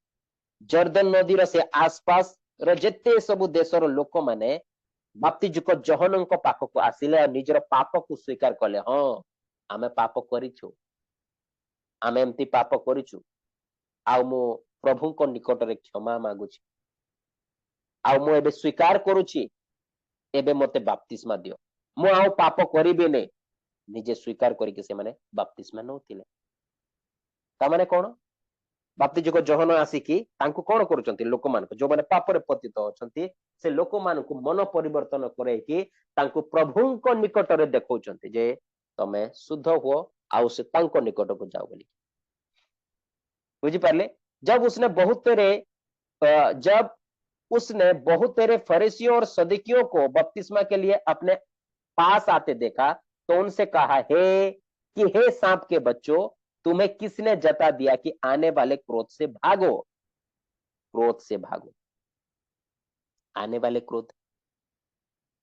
जर्दन नदी रो से आसपास रो जेते सब देशर लोक माने बाप्तिजी को जहन पाख को आसिले और निजर पाप को स्वीकार कले। हाँ आमे पाप करिछु, आमे एमती पाप करिछु, आउ मु प्रभु को निकट रे क्षमा मागुछि, आउ मु एबे स्वीकार करूछि, एबे मते बपतिस्मा दियो, मु आउ पाप करिबे नै, निजे स्वीकार करके से माने बपतिस्मा नौथिले ता माने कोन बाप्तिजी को जोहन आसिकी तांको कोन करूचंती लोक मान को जो माने पाप रे पतित अछंती से लोक मान को मन परिवर्तन करे कि तांको प्रभु को निकट रे देखौचंती जे तमे शुद्ध हो आउ से तांको निकट को जाओ बोली बुझी पारले जब उसने बहुत तेरे फरीसियों और सदुकियों को बपतिस्मा के लिए अपने पास आते देखा तो उनसे कहा हे सांप के बच्चों तुम्हें किसने जता दिया कि आने वाले क्रोध से भागो आने वाले क्रोध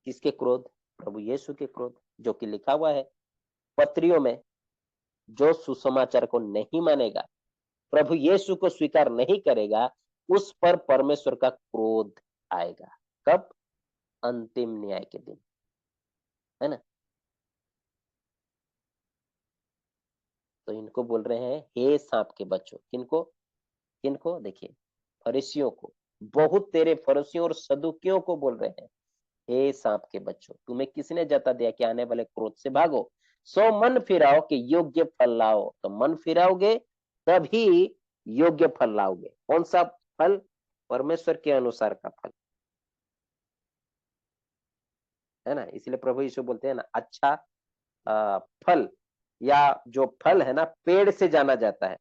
किसके क्रोध प्रभु यीशु के क्रोध जो कि लिखा हुआ है पत्रियों में जो सुसमाचार को नहीं मानेगा प्रभु यीशु को स्वीकार नहीं करेगा उस पर परमेश्वर का क्रोध आएगा कब अंतिम न्याय के दिन है ना तो इनको बोल रहे हैं हे सांप के बच्चों किनको देखिए फरीसियों को बहुत तेरे फरीसियों और सदुकियों को बोल रहे हैं हे सांप के बच्चों तुम्हें किसने जता दिया कि आने वाले क्रोध से भागो सो मन फिराओ कि योग्य फल लाओ तो मन फिराओगे तभी योग्य फल लाओगे कौन सा फल परमेश्वर के अनुसार का फल है ना इसलिए प्रभु यीशु बोलते हैं ना अच्छा फल या जो फल है ना पेड़ से जाना जाता है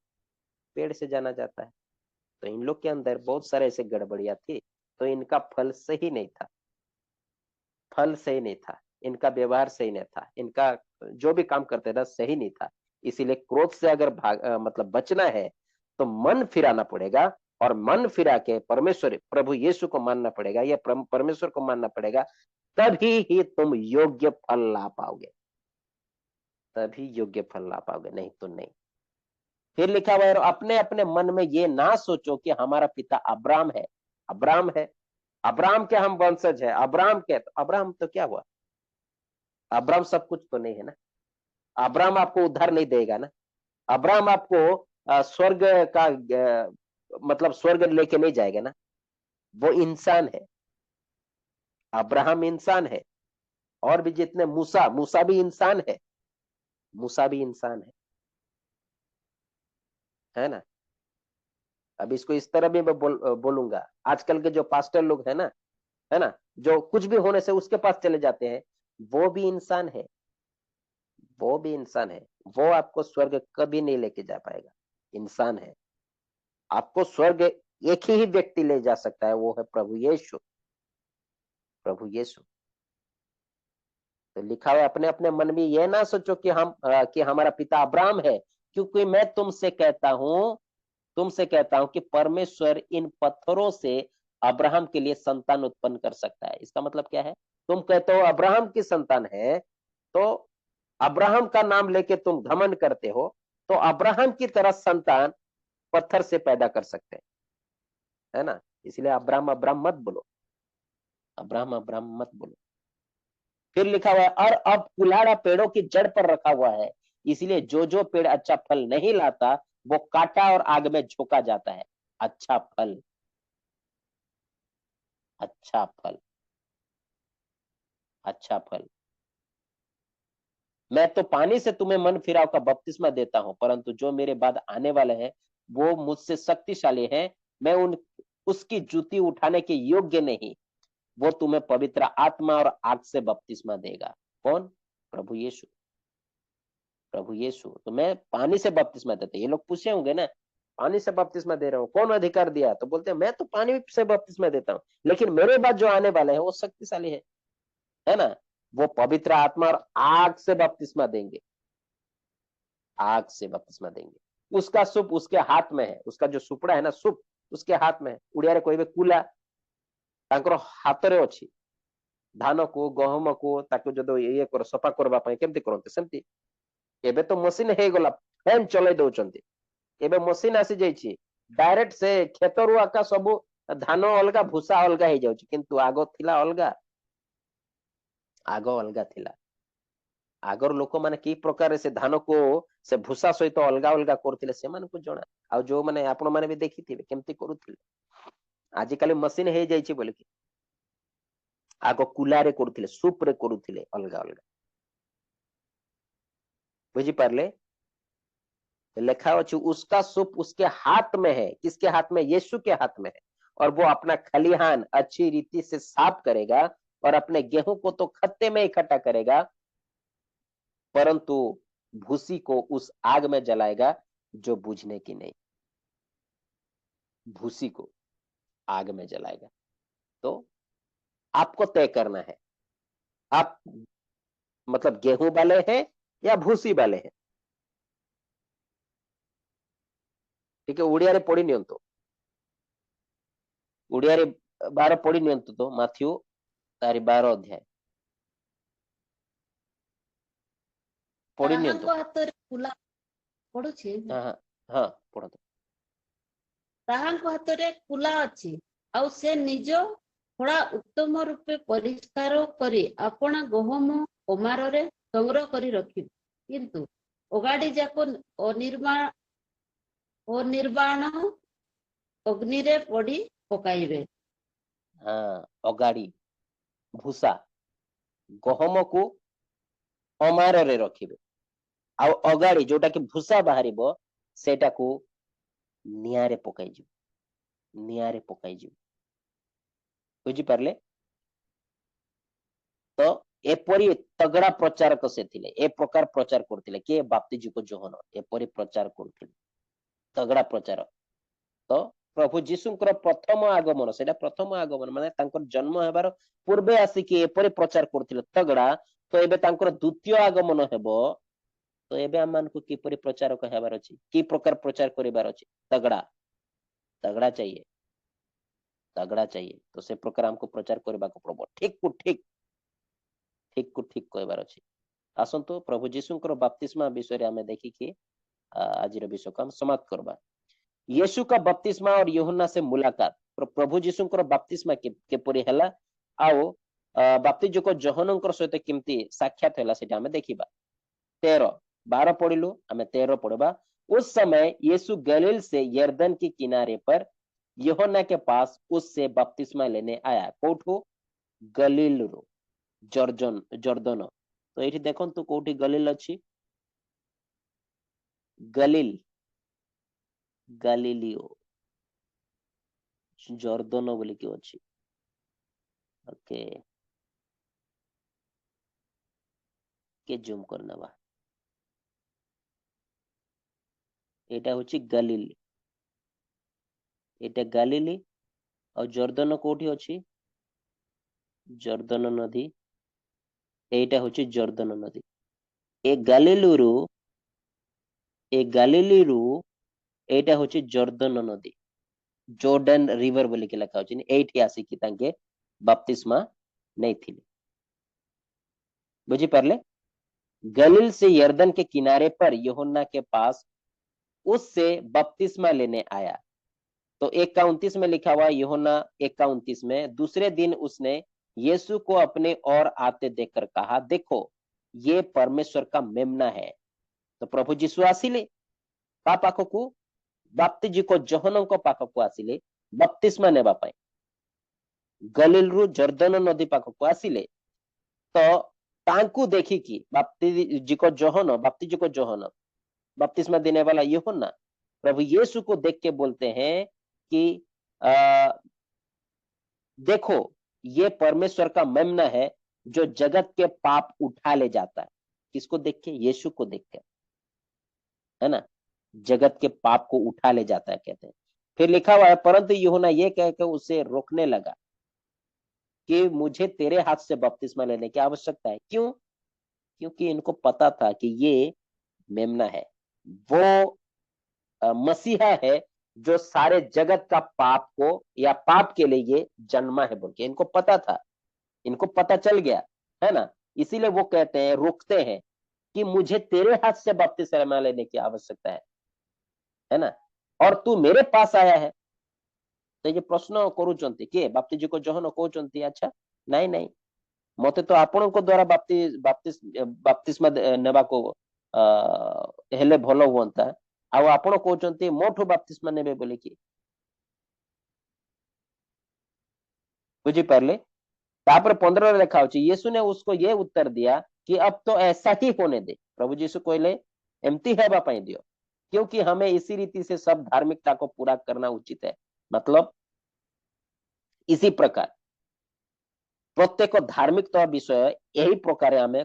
तो इन लोग के अंदर बहुत सारे ऐसे गड़बड़ियां थी तो इनका फल सही नहीं था इनका व्यवहार सही नहीं था इनका जो भी काम करते था सही नहीं था इसीलिए क्रोध से अगर मतलब बचना है तो मन फिराना पड़ेगा और मन फिरा के परमेश्वर प्रभु यीशु को मानना पड़ेगा या परमेश्वर को मानना पड़ेगा तभी ही तुम योग्य फल ला पाओगे नहीं तो नहीं फिर लिखा हुआ है अपने अपने मन में ये ना सोचो कि हमारा पिता अब्राहम है अब्राहम के हम वंशज है अब्राहम तो क्या हुआ अब्राहम सब कुछ तो नहीं है ना अब्राहम आपको उद्धार नहीं देगा ना अब्राहम आपको स्वर्ग का मतलब स्वर्ग लेके नहीं जाएगा ना वो इंसान है अब्राहम इंसान है और भी जितने मूसा भी इंसान है है ना अब इसको इस तरह भी मैं बोलूंगा आजकल के जो पास्टर लोग है ना जो कुछ भी होने से उसके पास चले जाते हैं वो भी इंसान है वो आपको स्वर्ग कभी नहीं लेके जा पाएगा इंसान है आपको स्वर्ग एक ही व्यक्ति ले जा सकता है वो है प्रभु यीशु तो लिखा हुआ अपने अपने मन में ये ना सोचो कि हमारा पिता अब्राहम है क्योंकि मैं तुमसे कहता हूं कि परमेश्वर इन पत्थरों से अब्राहम के लिए संतान उत्पन्न कर सकता है इसका मतलब क्या है तुम कहते हो अब्राहम की संतान है तो अब्राहम का नाम लेके तुम घमंड करते हो तो अब्राहम की तरह संतान पत्थर से पैदा कर सकते हैं है ना इसलिए अब्राहम मत बोलो फिर लिखा हुआ है और अब कुल्हाड़ा पेड़ों की जड़ पर रखा हुआ है इसलिए जो पेड़ अच्छा फल नहीं लाता वो काटा और आग में झोंका जाता है अच्छा फल मैं तो पानी से तुम्हें मन फिराव का बपतिस्मा देता हूं परंतु जो मेरे बाद आने वाले हैं वो मुझसे शक्तिशाली है मैं उसकी जूती उठाने के योग्य नहीं वो तुम्हें पवित्र आत्मा और आग से बपतिस्मा देगा कौन प्रभु यीशु तो मैं पानी से बपतिस्मा देता ये लोग पूछे होंगे ना पानी से बपतिस्मा दे रहा हूँ कौन अधिकार दिया तो बोलते हैं मैं तो पानी से बपतिस्मा देता हूँ लेकिन मेरे बाद जो आने वाले हैं वो शक्तिशाली है ना वो पवित्र आत्मा और आग से बपतिस्मा देंगे उसका सूप उसके हाथ में है उसका जो सुपड़ा है ना सूप उसके हाथ में है उड़िया कोई भी कुला हाथ रे अच्छी धान को गहम को ताकू जो ये कर सफा करबा पई केमती करते सेमती एबे तो मशीन हे गला फैन चलै दउचंती एबे मशीन आसी जाईची डायरेक्ट से खेतरु आका सब धान अलगा भूसा अलगा हे जाउची किंतु आगो अलगा थिला आगर लोक माने की प्रकार से धान को से भूसा सहित अलगा अलगा करथिले से माने को जणा आ जो माने आपण माने भी देखिथिबे केमती करूथिले आजि काली मशीन हे जाईची बोले कि आगो कुलारे करूथिले सूप रे करूथिले अलगा अलगा बुझी पारले लिखा अच्छी उसका सूप उसके हाथ में है। किसके हाथ में? यीशु के हाथ में है। और वो अपना खलिहान अच्छी रीति से साफ करेगा और अपने गेहूं को तो खत्ते में इकट्ठा करेगा, परंतु भूसी को उस आग में जलाएगा जो बुझने की नहीं। भूसी को आग में जलाएगा। तो आपको तय करना है, आप मतलब गेहूं वाले हैं या भूसी वाले हैं। ठीक है, ओडिया रे पढ़ी नियंतु, ओडिया रे 12 पढ़ी नियंतु। तो माथ्यू तारी 12 अध्याय पढ़ी नियंतु। ତାହାଙ୍କ ହାତରେ କୁଲା ପଡୁଛି हाँ हाँ हाँ पढ़ନ୍ତୁ। ତାହାଙ୍କ ହାତରେ କୁଲା ଅଛି, ଆଉ ସେ ନିଜ ଖଳା ଉତ୍ତମ ରୂପେ ପରିଷ୍କାର କରି ଆପଣା ଗହମ ଅମାରରେ ସଂଗ୍ରହ କରି ରଖିବେ, କିନ୍ତୁ ଅଗାଡି ଯାକ ଅନିର୍ବାଣ ଅଗ୍ନିରେ ପୋଡ଼ି ପକାଇବେ। हाँ अगाड़ी भूसा गहम को अमार रे रखिबे, आ अगाड़ी जोटा कि भूसा बाहरिबो सेटा को नियारे पकाई जिवो, नियारे पकाई जिवो। बुझी पारले? तो एपरी तगड़ा प्रचारक से थिले, ए प्रकार प्रचार करथिले के बाप्तिजी को जोहन एपरी प्रचार करथिले, तगड़ा प्रचारक। तो प्रभु जीशुଙ୍କର प्रथम आगमन, सेटा प्रथम आगमन माने तांकर जन्म हेबार पूर्वे आसिकी एपरी प्रचार करथिले तगड़ा। तो एबे तांकर द्वितीय आगमन हेबो, तो एबे हम मान को किपरि प्रचारक हेबार अछि, की प्रकार प्रचार करिबार अछि? तगड़ा, तगड़ा चाहिए, तगड़ा चाहिए। तो से प्रकार हमको प्रचार करबा को पड़बो। ठीक को ठीक, ठीक को ठीक कहबार अछि। आसंतो प्रभु जीशुଙ୍କର बपतिस्मा विषय रे हमें देखि कि आज रो विषय को हम समाप्त करबा। यीशु का बपतिस्मा और यूहन्ना से मुलाकात। प्रभु जीशुଙ୍କର बपतिस्मा केपरि हैला आउ बाप्तिजी को जोहनଙ୍କର सहित केमती साक्षात हैला सेटा हमें देखिबा। 13 12 पढ़िलु, हमें 13 पढ़बा। उस समय यीशु गलील से यरदन के किनारे पर यूहन्ना के पास उससे बपतिस्मा लेने आया। कोठो? गलील रो, जर्दन। तो एठी देखंतु कोठी गलील अछि? गलील, गलीलियो, जर्दन बोली कि अछि। ओके, के जूम करना बा। एटा होची गलीली, एटा गलीली। और जर्दन कोठी अछि? जर्दन नदी, एटा होची जर्दन नदी। ए गलीलीरू एटा होची जर्दन नदी, जॉर्डन रिवर बोली के लिखा होची। एठी आसी कि तांके बपतिस्मा नहीं थिले। बुझी पारले? गलील से यरदन के किनारे पर यूहन्ना के पास उससे बपतिस्मा लेने आया। तो 1:29 में लिखा हुआ, यूहन्ना 1:29 में, दूसरे दिन उसने यीशु को अपने और आते देखकर कहा, देखो ये परमेश्वर का मेमना है। तो प्रभु जीशु आसिले का पाखकु? बाप्तिजी को जोहनଙ୍କ पाखकु आसिले बपतिस्मा नेबा पाए। गलील रु जर्दन नदी पाखकु आसिले। तो तांकु देखि कि बाप्तिजी को जोहन बपतिस्मा देने वाला यूहन्ना प्रभु यीशु को देख के बोलते हैं कि देखो ये परमेश्वर का मेमना है जो जगत के पाप उठा ले जाता है। किसको देख के? यीशु को देख के, है ना, जगत के पाप को उठा ले जाता है कहते हैं। फिर लिखा हुआ है, परंतु यूहन्ना ये कह के उसे रोकने लगा कि मुझे तेरे हाथ से बपतिस्मा लेने की आवश्यकता है। क्यों? क्योंकि इनको पता था कि ये मेमना है, वो मसीहा है जो सारे जगत का पाप को या पाप के लिए ये जन्मा है बोल के इनको पता था, इनको पता चल गया, है ना। इसीलिए वो कहते हैं, रोकते हैं कि मुझे तेरे हाथ से बपतिस्मा लेने की आवश्यकता है ना, और तू मेरे पास आया है। तो ये प्रश्न करूचंती के बाप्तिजी को जोहन कहउचंती, अच्छा नहीं नहीं, मते तो आपण को द्वारा बपतिस्मा नेबा को हेले भलो हुंता, आउ आपण कहउचंती मोठो बपतिस्मा नेबे बोली कि। बुझी पारले? तापर 15 रे लिखा होची, यीशु ने उसको ये उत्तर दिया, कि अब तो ऐसा ही होने दे, प्रभु जीशु कहले एमती हेबा पाई दियो, क्योंकि हमें इसी रीति से सब धार्मिकता को पूरा करना उचित है। मतलब इसी प्रकार प्रत्येक धार्मिकता विषय यही प्रकार आम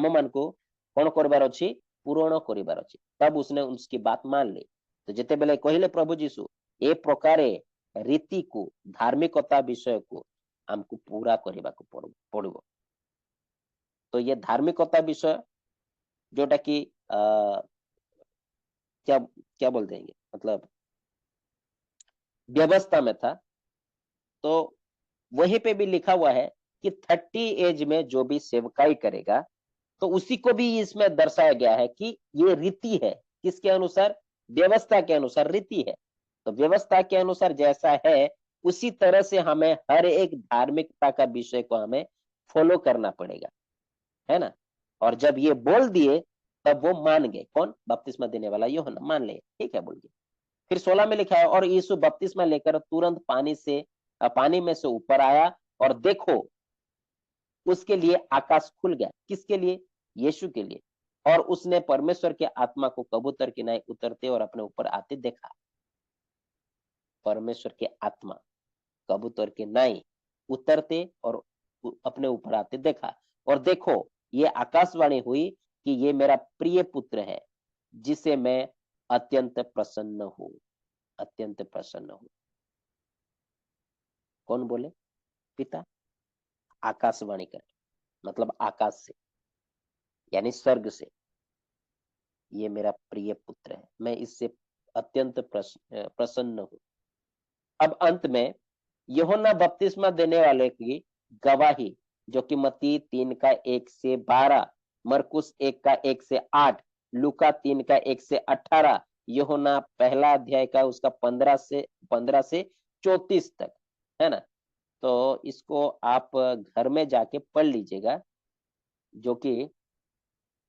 मान को कौन करबार अच्छी, पूरण करबार अच्छी। तब उसने उसकी बात मान ली। तो जिते बेले कहले प्रभु जीशु ए प्रकार रीति को, धार्मिकता विषय को हमको पूरा करने को पड़ो। तो ये धार्मिकता विषय जोटा कि क्या क्या बोल देंगे, मतलब व्यवस्था में था। तो वहीं पे भी लिखा हुआ है कि 30 एज में जो भी सेवकाई करेगा, तो उसी को भी इसमें दर्शाया गया है कि ये रीति है। किसके अनुसार? व्यवस्था के अनुसार रीति है। तो व्यवस्था के अनुसार जैसा है उसी तरह से हमें हर एक धार्मिकता का विषय को हमें फॉलो करना पड़ेगा, है ना। और जब ये बोल दिए तब वो मान गए। कौन? बपतिस्मा देने वाला यूहन्ना मान ले, ठीक है बोल के। फिर 16 में लिखा है, और यीशु बपतिस्मा लेकर तुरंत पानी में से ऊपर आया, और देखो उसके लिए आकाश खुल गया। किसके लिए? यीशु के लिए। और उसने परमेश्वर के आत्मा को कबूतर की नाई उतरते और अपने ऊपर आते देखा। परमेश्वर के आत्मा कबूतर के नाई उतरते और अपने ऊपर आते देखा। और देखो ये आकाशवाणी हुई कि ये मेरा प्रिय पुत्र है, जिसे मैं अत्यंत प्रसन्न हूं। अत्यंत प्रसन्न हूं। कौन बोले? पिता। आकाशवाणी कर, मतलब आकाश से, यानी स्वर्ग से, ये मेरा प्रिय पुत्र है, मैं इससे अत्यंत प्रसन्न हूं। अब अंत में यूहन्ना बपतिस्मा देने वाले की गवाही, जो कि मत्ती 3 का 1 से 12, मरकुस 1 का 1 से 8, लूका 3 का 1 से 18, यूहन्ना पहला अध्याय का उसका 15 से 34 तक, है ना। तो इसको आप घर में जाके पढ़ लीजिएगा, जो कि